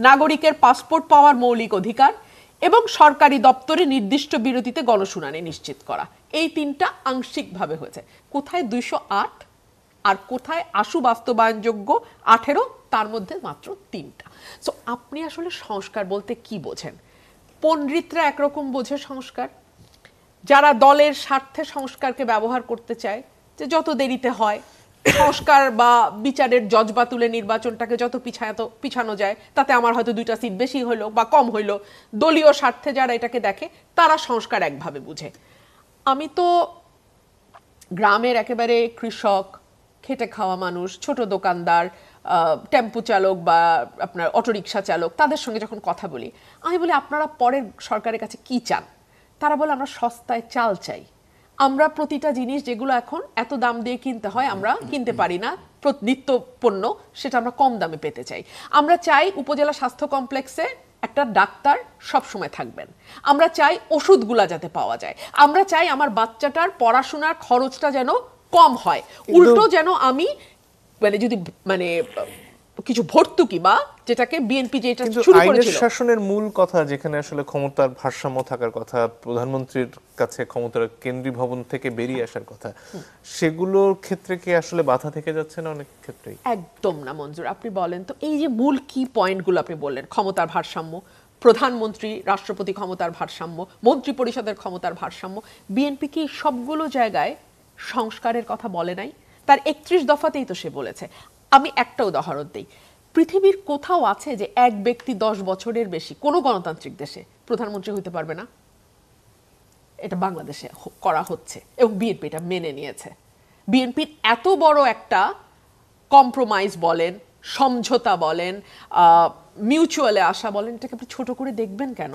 নাগরিকের পাসপোর্ট পাওয়ার মৌলিক অধিকার এবং সরকারি দপ্তরে নির্দিষ্ট বিরতিতে গণশুনানি নিশ্চিত করা। এই 3টা আংশিকভাবে হয়েছে। কোথায় 208 আর কোথায় আশু বাস্তবায়নযোগ্য 18? তার মধ্যে মাত্র 3টা। সো আপনি আসলে সংস্কার বলতে কি বোঝেন? পণ্ডিতরা একরকম বোঝে সংস্কার, যারা দলের স্বার্থে সংস্কারকে ব্যবহার করতে চায়, যে যত দেরিতে হয় সংস্কার বা বিচারের জজবা তুলে নির্বাচনটাকে যত পিছানো যায় তাতে আমার হয়তো 2টা সিট বেশি হইলো বা কম হইলো, দলীয় স্বার্থে যারা এটাকে দেখে তারা সংস্কার একভাবে বুঝে। আমি তো গ্রামের একেবারে কৃষক, খেটে খাওয়া মানুষ, ছোট দোকানদার, টেম্পু চালক বা আপনার অটোরিকশা চালক, তাদের সঙ্গে যখন কথা বলি, আমি বলি আপনারা পরের সরকারের কাছে কি চান? তারা বলে আমরা সস্তায় চাল চাই, আমরা প্রতিটা জিনিস যেগুলো এখন এত দাম দিয়ে কিনতে হয় আমরা কিনতে পারি না, নিত্য পণ্য, সেটা আমরা কম দামে পেতে চাই। আমরা চাই উপজেলা স্বাস্থ্য কমপ্লেক্সে একটা ডাক্তার সব সময় থাকবেন, আমরা চাই ওষুধগুলা যাতে পাওয়া যায়, আমরা চাই আমার বাচ্চাটার পড়াশোনার খরচটা যেন কম হয়, উল্টো যেন আমি মানে যদি মানে কিছু ভর্তুকি বা যেটাকে বিএনপি যেটা শুরু করেছিল, আইনের শাসনের মূল কথা যেখানে আসলে ক্ষমতার ভারসাম্য থাকার কথা, প্রধানমন্ত্রীর কাছে ক্ষমতার কেন্দ্রীয় ভবন থেকে বেরিয়ে আসার কথা, সেগুলোর ক্ষেত্রে কি আসলে বাধা থেকে যাচ্ছে না অনেক ক্ষেত্রেই? একদম না মঞ্জুর। আপনি বলেন তো, এই যে মূল কি পয়েন্টগুলো আপনি বললেন, ক্ষমতার ভারসাম্য, প্রধানমন্ত্রী রাষ্ট্রপতি ক্ষমতার ভারসাম্য, মন্ত্রী পরিষদের ক্ষমতার ভারসাম্য, বিএনপি কি সবগুলো জায়গায় সংস্কারের কথা বলে নাই? তার 31 দফাতেই তো সে বলেছে। আমি একটা উদাহরণ দিই, পৃথিবীর কোথাও আছে যে এক ব্যক্তি 10 বছরের বেশি কোনো গণতান্ত্রিক দেশে প্রধানমন্ত্রী হতে পারবে না? এটা বাংলাদেশে করা হচ্ছে এবং বিএনপি এটা মেনে নিয়েছে। বিএনপির এত বড় একটা কম্প্রোমাইজ বলেন, সমঝোতা বলেন, মিউচুয়ালে আসা বলেন, এটাকে আপনি ছোট করে দেখবেন কেন?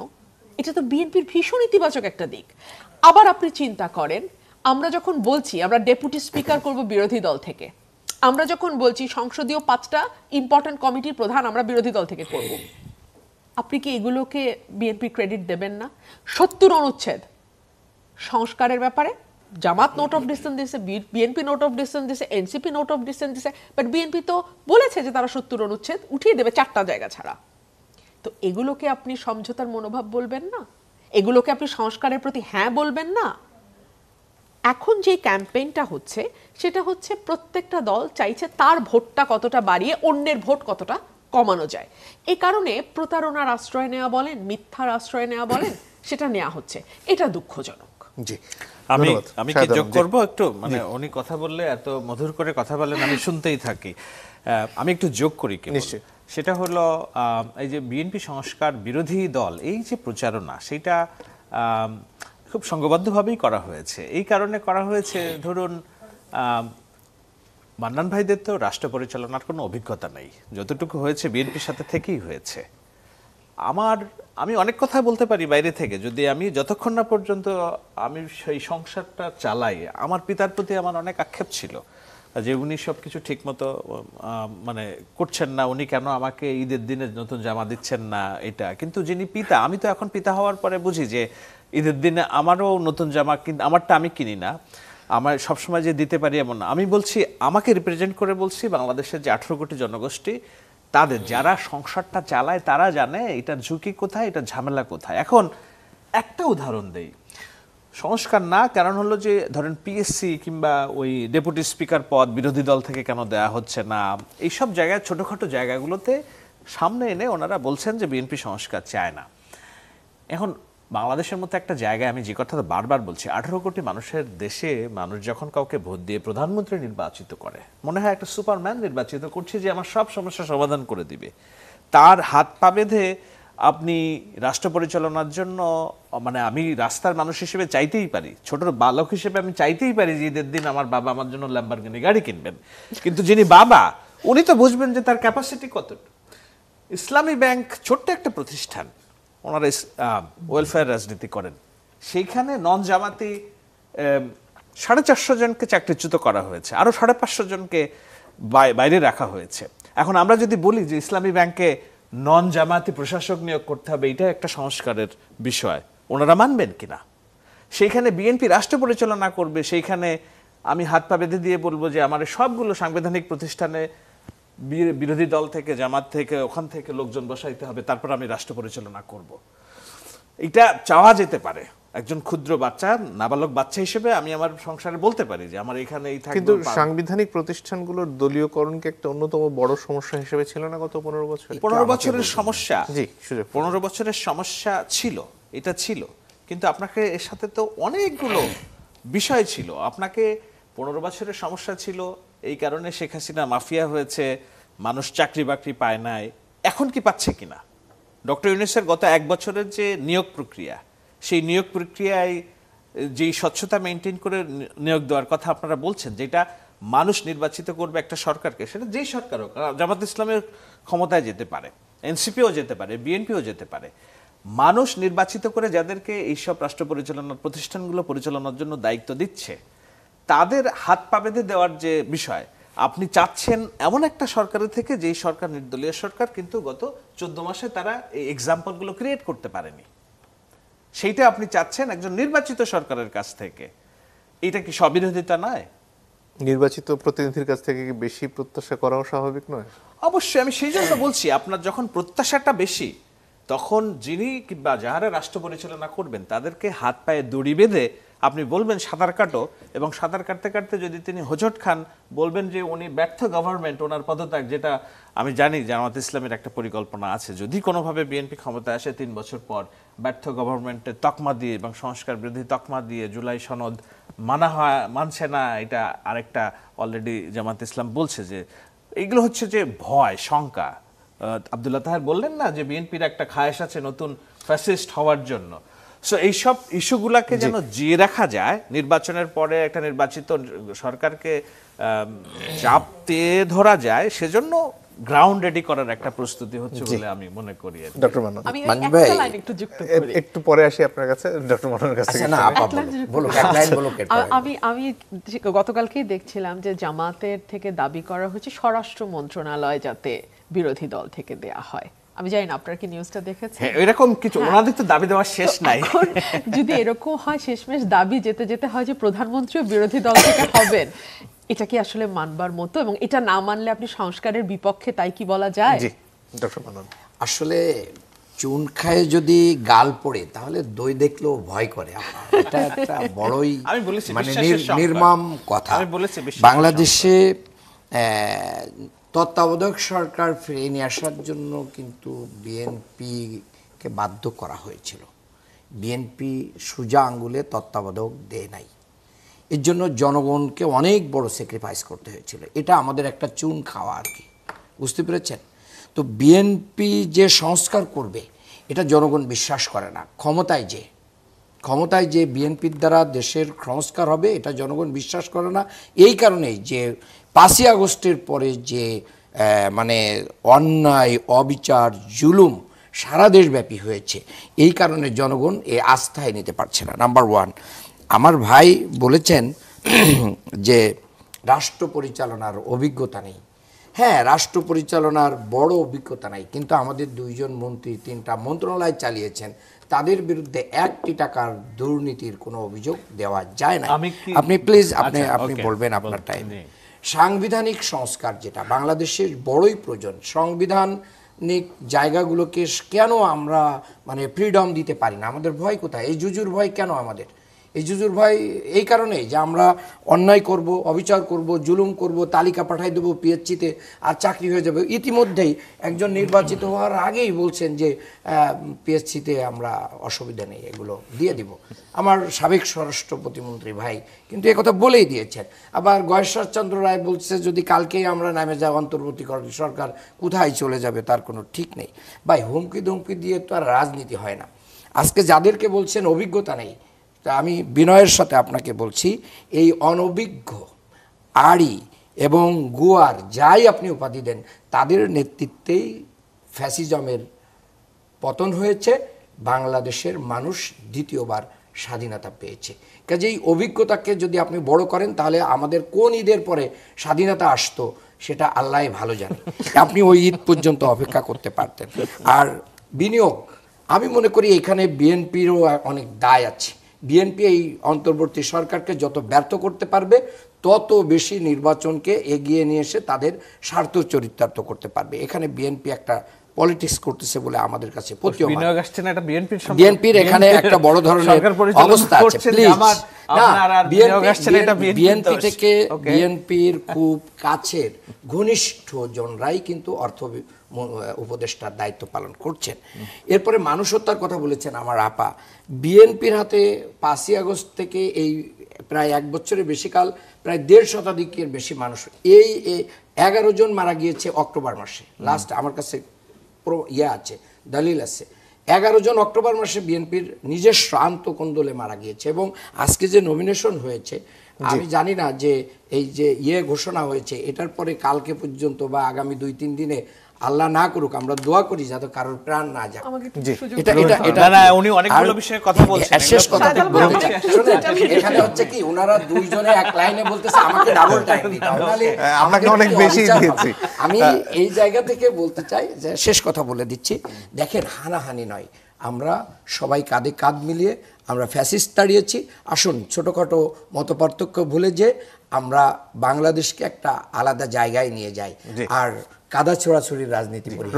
এটা তো বিএনপির ভীষণ ইতিবাচক একটা দিক। আবার আপনি চিন্তা করেন, আমরা যখন বলছি আমরা ডেপুটি স্পিকার করব বিরোধী দল থেকে, আমরা যখন বলছি সংসদীয় 5টা ইম্পর্টেন্ট কমিটির প্রধান আমরা বিরোধী দল থেকে করব, আপনি কি এগুলোকে বিএনপি ক্রেডিট দেবেন না? 70 অনুচ্ছেদ সংস্কারের ব্যাপারে জামাত নোট অফ ডিসেন্ট দিছে, বিএনপি নোট অফ ডিসেন্ট দিছে, এনসিপি নোট অফ ডিসেন্ট দিছে, বাট বিএনপি তো বলেছে যে তারা 70 অনুচ্ছেদ উঠিয়ে দেবে 4টা জায়গা ছাড়া। তো এগুলোকে আপনি সমঝোতার মনোভাব বলবেন না? এগুলোকে আপনি সংস্কারের প্রতি হ্যাঁ বলবেন না? এখন যে ক্যাম্পেইনটা হচ্ছে সেটা হচ্ছে প্রত্যেকটা দল চাইছে তার ভোটটা কতটা বাড়িয়ে অন্যের ভোট কতটা কমানো যায়। এই কারণে প্রতারণার আশ্রয় নেওয়া বলেন, মিথ্যার আশ্রয় নেওয়া বলেন, সেটা নেওয়া হচ্ছে। এটা দুঃখজনক। জি, আমি ধন্যবাদ। আমি কি শাহেদ যোগ আলম, জি। করব একটু, মানে উনি কথা বললে এত মধুর করে কথা বলেন, আমি শুনতেই থাকি। আমি একটু যোগ করি কেবল। নিশ্চয়ই। সেটা হলো এই যে বিএনপি সংস্কার বিরোধী দল, এই যে প্রচারণা, সেটা খুব সংঘবদ্ধভাবেই করা হয়েছে। এই কারণে করা হয়েছে, ধরুন মান্নান ভাইদের তো রাষ্ট্র পরিচালনার কোনো অভিজ্ঞতা নেই, যতটুকু হয়েছে বিএনপির সাথে থেকেই হয়েছে। আমি অনেক কথা বলতে পারি বাইরে থেকে, যদি আমি যতক্ষণ না পর্যন্ত আমি সেই সংসারটা চালাই, আমার পিতার প্রতি আমার অনেক আক্ষেপ ছিল যে উনি সবকিছু ঠিকমতো মানে করছেন না, উনি কেন আমাকে ঈদের দিনে নতুন জামা দিচ্ছেন না, এটা। কিন্তু যিনি পিতা, আমি তো এখন পিতা হওয়ার পরে বুঝি যে ঈদের দিনে আমারও নতুন জামা, কিন্তু আমারটা আমি কিনি না, আমার সবসময় যে দিতে পারি এমন না। আমি বলছি, আমাকে রিপ্রেজেন্ট করে বলছি, বাংলাদেশের যে 18 কোটি জনগোষ্ঠী, তাদের যারা সংসারটা চালায় তারা জানে এটার ঝুঁকি কোথায়, এটা ঝামেলা কোথায়। এখন একটা উদাহরণ দেই, সংস্কার না, কারণ হলো যে ধরেন পিএসসি কিংবা ওই ডেপুটি স্পিকার পদ বিরোধী দল থেকে কেন দেয়া হচ্ছে না, এইসব জায়গায়, ছোটখাটো জায়গাগুলোতে সামনে এনে ওনারা বলছেন যে বিএনপি সংস্কার চায় না। এখন বাংলাদেশের মতো একটা জায়গায়, আমি যে কথাটা বারবার বলছি, 18 কোটি মানুষের দেশে মানুষ যখন কাউকে ভোট দিয়ে প্রধানমন্ত্রী নির্বাচিত করে, মনে হয় একটা সুপারম্যান নির্বাচিত করছে যে আমার সব সমস্যা সমাধান করে দিবে। তার হাত পা বেঁধে আপনি রাষ্ট্র পরিচালনার জন্য, মানে আমি রাস্তার মানুষ হিসেবে চাইতেই পারি, ছোট বালক হিসেবে আমি চাইতেই পারি যে ঈদের দিন আমার বাবা আমার জন্য ল্যাম্বরগিনি গাড়ি কিনবেন, কিন্তু যিনি বাবা উনি তো বুঝবেন যে তার ক্যাপাসিটি কতটুকু। ইসলামী ব্যাংক ছোট্ট একটা প্রতিষ্ঠান, ওনারা ওয়েলফেয়ার রাজনীতি করেন, সেইখানে নন জামাতি 450 জনকে চাকরিচ্যুত করা হয়েছে, আরো 550 জনকে বাইরে রাখা হয়েছে। এখন আমরা যদি বলি যে ইসলামী ব্যাংকে নন জামাতি প্রশাসক নিয়োগ করতে হবে, এটা একটা সংস্কারের বিষয়, ওনারা মানবেন কিনা? সেইখানে বিএনপি রাষ্ট্র পরিচালনা করবে, সেইখানে আমি হাত পা বেঁধে দিয়ে বলবো যে আমার সবগুলো সাংবিধানিক প্রতিষ্ঠানে বিরোধী দল থেকে, জামাত থেকে, ওখান থেকে লোকজন বসাইতে হবে, তারপর আমি রাষ্ট্র পরিচালনা করব। এটা চাওয়া যেতে পারে। একজন ক্ষুদ্র বাচ্চা, নাবালক বাচ্চা হিসেবে আমি আমার সংসারে বলতে পারি যে আমার এখানে এই থাকবে। কিন্তু সাংবিধানিক প্রতিষ্ঠানগুলোর দলীয়করণ কি একটা অন্যতম বড় সমস্যা হিসেবে ছিল না গত 15 বছরে? 15 বছরের সমস্যা, জি, সুযোগ। 15 বছরের সমস্যা ছিল, এটা ছিল, কিন্তু আপনাকে এর সাথে তো অনেকগুলো বিষয় ছিল। আপনাকে 15 বছরের সমস্যা ছিল, এই কারণে শেখ হাসিনা মাফিয়া হয়েছে, মানুষ চাকরি বাকরি পায় নাই, এখন কি পাচ্ছে কিনা? ডক্টর ইউনূসের গত 1 বছরের যে নিয়োগ প্রক্রিয়া, সেই নিয়োগ প্রক্রিয়ায় যেই স্বচ্ছতা মেনটেন করে নিয়োগ দেওয়ার কথা আপনারা বলছেন, যেটা মানুষ নির্বাচিত করবে একটা সরকারকে, সেটা যেই সরকার হোক, জামাত ইসলামের ক্ষমতায় যেতে পারে, এনসিপিও যেতে পারে, বিএনপিও যেতে পারে, মানুষ নির্বাচিত করে যাদেরকে এইসব রাষ্ট্র পরিচালনার প্রতিষ্ঠানগুলো পরিচালনার জন্য দায়িত্ব দিচ্ছে, তাদের হাত পা বেঁধে দেওয়ার যে বিষয়, আপনি চাচ্ছেন এমন একটা সরকারের থেকে, যেই সরকার নির্দলীয় সরকার, কিন্তু গত 14 মাসে তারা এই এক্সাম্পলগুলো ক্রিয়েট করতে পারেনি, সেইটা আপনি চাচ্ছেন একজন নির্বাচিত সরকারের কাছ থেকে। এটা কি স্ববিরোধিতা নয়? নির্বাচিত প্রতিনিধির কাছ থেকে কি বেশি প্রত্যাশা করাও স্বাভাবিক নয়? অবশ্যই, আমি সেই জন্য বলছি, আপনার যখন প্রত্যাশাটা বেশি, তখন যিনি কিংবা যাহারা রাষ্ট্র পরিচালনা করবেন তাদেরকে হাত পায়ে দড়ি বেঁধে আপনি বলবেন সাঁতার কাটো, এবং সাঁতার কাটতে কাটতে যদি তিনি হোঁচট খান, বলবেন যে উনি ব্যর্থ গভর্নমেন্ট, ওনার পদত্যাগ। যেটা আমি জানি জামাত ইসলামের একটা পরিকল্পনা আছে, যদি কোনোভাবে বিএনপি ক্ষমতায় আসে 3 বছর পর, ব্যর্থ গভর্নমেন্টের তকমা দিয়ে এবং সংস্কার বিরোধী তকমা দিয়ে জুলাই সনদ মানছে না, এটা আরেকটা অলরেডি জামাত ইসলাম বলছে যে এইগুলো হচ্ছে যে ভয়, শঙ্কা। আব্দুল্লাহ তাহের বললেন না যে বিএনপির একটা খায়েশ আছে নতুন ফ্যাসিস্ট হওয়ার জন্য। সো এইসব ইস্যুগুলাকে যেন জিয়ে রাখা যায়, নির্বাচনের পরে একটা নির্বাচিত সরকারকে চাপ দিয়ে ধরা যায়, সেজন্য গ্রাউন্ড রেডি করার একটা প্রস্তুতি হচ্ছে বলে আমি মনে করি। ডক্টর মান্নান, আমি মানব একটা ভাই, লাইন একটু যুক্ত করি। একটু পরে আসি আপনার কাছে, ডক্টর মান্নানের কাছে। আচ্ছা, না আপা বলো, এক লাইন বলো। আমি গতকালকেই দেখছিলাম যে জামাতের থেকে দাবি করা হচ্ছে স্বরাষ্ট্র মন্ত্রণালয় যাতে বিরোধী দল থেকে দেয়া হয়, আমি জানি না আপনারা কি নিউজটা দেখেছেন। হ্যাঁ, এরকম কিছু ওনাদের তো দাবি দেওয়ার শেষ নাই। এখন যদি এরকম হয় শেষমেশ দাবি যেতে যেতে হয় যে প্রধানমন্ত্রীও বিরোধী দল থেকে হবেন, এটা কি আসলে মানবার মতো? এবং এটা না মানলে আপনি সংস্কারের বিপক্ষে, তাই কি বলা যায়? জি ডক্টর মান্নান। আসলে চুন খায় যদি গাল পড়ে তাহলে দই দেখলেও ভয় করে। এটা একটা বড়ই আমি বলেছি মানে বিশ্বাসের সংকট। নির্মম কথা। আমি বলেছি বিশ্বাসের বাংলাদেশে তত্ত্বাবধায়ক সরকার ফিরিয়ে নিয়ে আসার জন্য কিন্তু বিএনপিকে বাধ্য করা হয়েছিল। বিএনপি সোজা আঙ্গুলে তত্ত্বাবধায়ক দেয় নাই, এর জন্য জনগণকে অনেক বড় স্যাক্রিফাইস করতে হয়েছিল। এটা আমাদের একটা চুন খাওয়া আর কি, বুঝতে পেরেছেন? তো বিএনপি যে সংস্কার করবে এটা জনগণ বিশ্বাস করে না। ক্ষমতায় যে বিএনপির দ্বারা দেশের সংস্কার হবে এটা জনগণ বিশ্বাস করে না। এই কারণেই যে 5ই আগস্টের পরে যে মানে অন্যায়, অবিচার, জুলুম সারা দেশব্যাপী হয়েছে, এই কারণে জনগণ এই আস্থায় নিতে পারছে না। নাম্বার 1, আমার ভাই বলেছেন যে রাষ্ট্র পরিচালনার অভিজ্ঞতা নেই। হ্যাঁ, রাষ্ট্র পরিচালনার বড় অভিজ্ঞতা নাই, কিন্তু আমাদের 2 জন মন্ত্রী 3টা মন্ত্রণালয় চালিয়েছেন, তাদের বিরুদ্ধে 1 টাকার দুর্নীতির কোনো অভিযোগ দেওয়া যায় না। আপনি প্লিজ আপনি বলবেন আপনার টাইম। সাংবিধানিক সংস্কার যেটা বাংলাদেশের বড়ই প্রয়োজন, সাংবিধানিক জায়গাগুলোকে কেন আমরা মানে ফ্রিডম দিতে পারি না? আমাদের ভয় কোথায়? এই জুজুর ভয় কেন আমাদের? এই জুজুর ভয় এই কারণেই যে আমরা অন্যায় করব, অবিচার করব, জুলুম করব, তালিকা পাঠাই দেবো পিএইচসিতে আর চাকরি হয়ে যাবে। ইতিমধ্যেই একজন নির্বাচিত হওয়ার আগেই বলছেন যে পিএইচসিতে আমরা অসুবিধা নেই, এগুলো দিয়ে দিব। আমার সাবেক স্বরাষ্ট্র প্রতিমন্ত্রী ভাই কিন্তু একথা বলেই দিয়েছেন। আবার গয়েশ্বর চন্দ্র রায় বলছে যদি কালকেই আমরা নামে যাই অন্তর্বর্তীকালীন সরকার কোথায় চলে যাবে তার কোনো ঠিক নেই। ভাই, হুমকি ধুমকি দিয়ে তো আর রাজনীতি হয় না। আজকে যাদেরকে বলছেন অভিজ্ঞতা নেই, তা আমি বিনয়ের সাথে আপনাকে বলছি, এই অনভিজ্ঞ, আড়ি এবং গুয়ার যাই আপনি উপাধি দেন, তাদের নেতৃত্বেই ফ্যাসিজমের পতন হয়েছে। বাংলাদেশের মানুষ দ্বিতীয়বার স্বাধীনতা পেয়েছে। কাজেই অভিজ্ঞতাকে যদি আপনি বড় করেন তাহলে আমাদের কোন ঈদের পরে স্বাধীনতা আসতো সেটা আল্লাহ ভালো জানে। আপনি ওই ঈদ পর্যন্ত অপেক্ষা করতে পারতেন। আর বিনিয়োগ, আমি মনে করি এখানে বিএনপিরও অনেক দায় আছে। বিএনপি এই অন্তর্বর্তী সরকারকে যত ব্যর্থ করতে পারবে তত বেশি নির্বাচনকে এগিয়ে নিয়ে এসে তাদের স্বার্থ চরিতার্থ করতে পারবে। এখানে বিএনপি একটা পলিটিক্স করতেছে বলে আমাদের কাছে বিএনপির এখানে একটা বড় ধরনের অবস্থা আছে। প্লিজ বিএনপি থেকে বিএনপির খুব কাছের ঘনিষ্ঠ জনরাই কিন্তু অর্থ উপদেষ্টার দায়িত্ব পালন করছেন। এরপরে মানুষ হত্যার কথা বলেছেন আমার আপা। বিএনপির হাতে 5ই আগস্ট থেকে এই প্রায় 1 বছরের বেশি কাল প্রায় 1.5 শতাধিকের বেশি মানুষ, এই 11 জন মারা গিয়েছে অক্টোবর মাসে। লাস্ট আমার কাছে আছে, দলিল আছে। 11 জন অক্টোবর মাসে বিএনপির নিজস্ব আন্তঃকন্দলে মারা গিয়েছে। এবং আজকে যে নমিনেশন হয়েছে, আমি জানি না যে এই যে ঘোষণা হয়েছে এটার পরে কালকে পর্যন্ত বা আগামী 2-3 দিনে আল্লাহ না করুক, আমরা দোয়া করি যাতে কারোর প্রাণ না যায়। উনি অনেকগুলো বিষয়ে কথা বলছেন। শেষ কথা এখানে হচ্ছে কি, ওনারা 2 জনে এক লাইনে বলতেছে, আমাকে ডাবল টাইম দিতে হবে, নালে আমাকে অনেক বেশি দিয়েছি। আমি এই জায়গা থেকে বলতে চাই যে শেষ কথা বলে দিচ্ছি, দেখেন হানাহানি নয়, আমরা সবাই কাঁধে কাঁধ মিলিয়ে আমরা ফ্যাসিস্ট তাড়িয়েছি। আসুন ছোটখাটো মতপার্থক্য ভুলে যে আমরা বাংলাদেশকে একটা আলাদা জায়গায় নিয়ে যাই আর কাদা ছোড়াছুড়ির রাজনীতি করি।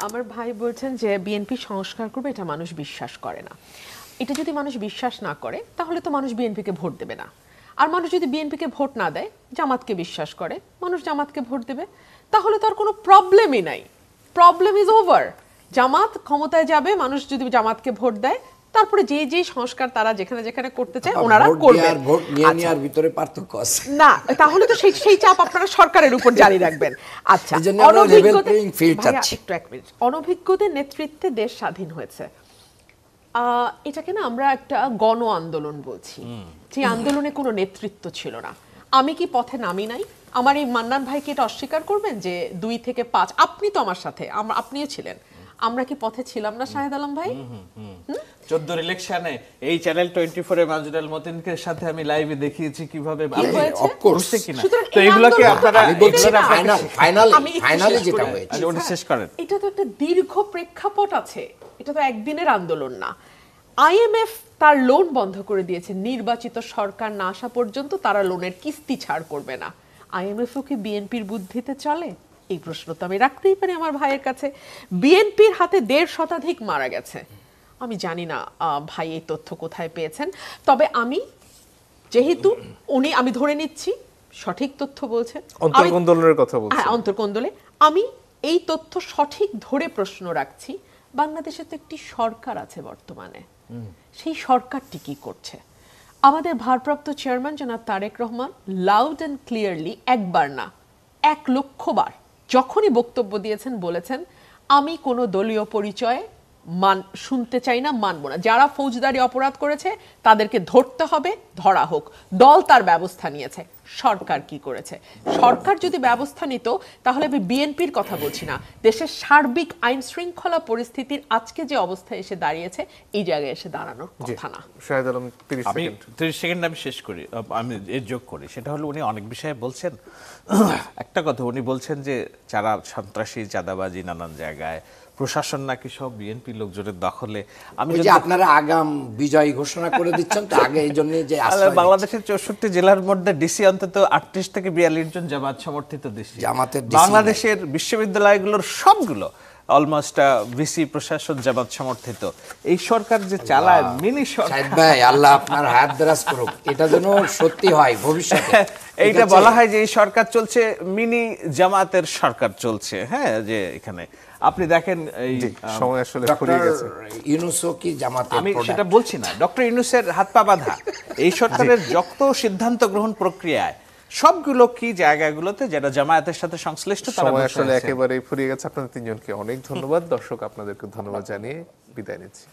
আমার ভাই বলছেন যে বিএনপি সংস্কার করবে, এটা মানুষ বিশ্বাস করে না। এটা যদি মানুষ বিশ্বাস না করে তাহলে তো মানুষ বিএনপিকে ভোট দেবে না। আর মানুষ যদি বিএনপিকে ভোট না দেয়, জামাতকে বিশ্বাস করে, মানুষ জামাতকে ভোট দেবে। তাহলে তো আর কোনো প্রবলেমই নাই, প্রবলেম ইজ ওভার। জামাত ক্ষমতায় যাবে, মানুষ যদি জামাতকে ভোট দেয়, তারপরে যে যে সংস্কার তারা যেখানে যেখানে করতে চায় ওনারা করবেন। ভোট নিয়ে নেওয়ার ভিতরে পার্থক্য আছে না, তাহলে তো সেই চাপ আপনারা সরকারের উপর জারি রাখবেন। আচ্ছা, অনভিজ্ঞদের নেতৃত্বে দেশ স্বাধীন হয়েছে, এটাকে না আমরা একটা গণ আন্দোলন বলছি, যে আন্দোলনে কোনো নেতৃত্ব ছিল না। আমি কি পথে নামি নাই? আমার এই মান্নান ভাইকে এটা অস্বীকার করবেন যে 2 থেকে 5, আপনি তো আমার সাথে, আপনিও ছিলেন, আমরা কি পথে ছিলাম না শাহেদ আলম ভাই? 14 ইলেকশনে এই চ্যানেল 24 এ মাজুদুল মতিনকে সাথে আমি লাইভে দেখিয়েছি কিভাবে হয়েছে? of course। বুঝছে কিনা। সুতরাং তো এই এগুলোকে আন্দোলন- আপনারা আমি বলছি এগুলোর আপনারা- আমি একটু ফাইনালি শেষ যেটা করে হয়েছে আচ্ছা, ওটা শেষ করেন। এটা তো একটা দীর্ঘ প্রেক্ষাপট আছে, এটা তো একদিনের আন্দোলন না। আইএমএফ তার লোন বন্ধ করে দিয়েছে, নির্বাচিত সরকার না আসা পর্যন্ত তারা লোনের কিস্তি ছাড় করবে না। আইএমএফও কি বিএনপির বুদ্ধিতে চলে? এই প্রশ্ন তো আমি রাখতেই পারি আমার ভাইয়ের কাছে। বিএনপির হাতে 1.5 শতাধিক মারা গেছে। আমি জানি না ভাই এই তথ্য কোথায় পেয়েছেন, তবে আমি যেহেতু আমি ধরে নিচ্ছি সঠিক তথ্য বলছেন, অন্তর্কন্দলের কথা বলছি। হ্যাঁ, অন্তর্কন্দলে আমি এই তথ্য সঠিক ধরে প্রশ্ন রাখছি। বাংলাদেশে তো একটি সরকার আছে বর্তমানে, সেই সরকারটি কি করছে? আমাদের ভারপ্রাপ্ত চেয়ারম্যান জনাব Tarique Rahman loud and clearly, একবার না 1 লক্ষ বার যখনই বক্তব্য দিয়েছেন বলেছেন, আমি কোনো দলীয় পরিচয়ে শুনতে চাই না, মানব না। যারা ফৌজদারি অপরাধ করেছে তাদেরকে ধরতে হবে, ধরা হোক। দল তার ব্যবস্থা নিয়েছে। সরকার কি করেছে? সরকার যদি ব্যবস্থা নিত তাহলে আমি বিএনপির কথা বলছি না, দেশের সার্বিক আইন শৃঙ্খলা পরিস্থিতির আজকে যে অবস্থায় এসে দাঁড়িয়েছে, এই জায়গায় এসে দাঁড়ানোর কথা না। শাহেদ আলম 30 আমি সেকেন্ড। 30 সেকেন্ড আমি শেষ করি, আমি এর যোগ করি। সেটা হলো উনি অনেক বিষয়ে বলছেন। একটা কথা উনি বলছেন যে যারা সন্ত্রাসী, চাঁদাবাজি নানান জায়গায়, প্রশাসন নাকি সব বিএনপি লোকজনের দখলে। আমি ওই যে আপনারা আগাম বিজয় ঘোষণা করে দিচ্ছেন তো আগে, এই জন্য যে বাংলাদেশের 64 জেলার মধ্যে ডিসি অন্তত 38 থেকে 42 জন জামাত সমর্থিত ডিসি। জামাতের DC বাংলাদেশের বিশ্ববিদ্যালয়গুলোর সবগুলো অলমোস্ট ভিসি প্রশাসন জামাত সমর্থিত। এই সরকার যে চালায় মিনি সরকার, শাহেদ ভাই আল্লাহ আপনার হায়াত দারাজ করুক, এটা যেন সত্যি হয় ভবিষ্যতে। এইটা বলা হয় যে এই সরকার চলছে মিনি জামাতের সরকার চলছে। হ্যাঁ, যে এখানে আপনি দেখেন এই সময় আসলে ডক্টর ফুরিয়ে গেছে। ইউনূসও কি জামাতের আমি product? সেটা বলছি না, ডক্টর ইউনূসের হাত পা বাঁধা। এই সরকারের যত সিদ্ধান্ত গ্রহণ প্রক্রিয়ায় সবগুলো কি জায়গাগুলোতে যারা জামায়াতের সাথে সংশ্লিষ্ট তারা সময় বসে আসলে আছেন। একেবারেই ফুরিয়ে গেছে। আপনাদের 3 জনকে অনেক ধন্যবাদ। দর্শক আপনাদেরকে ধন্যবাদ জানিয়ে বিদায় নিচ্ছি।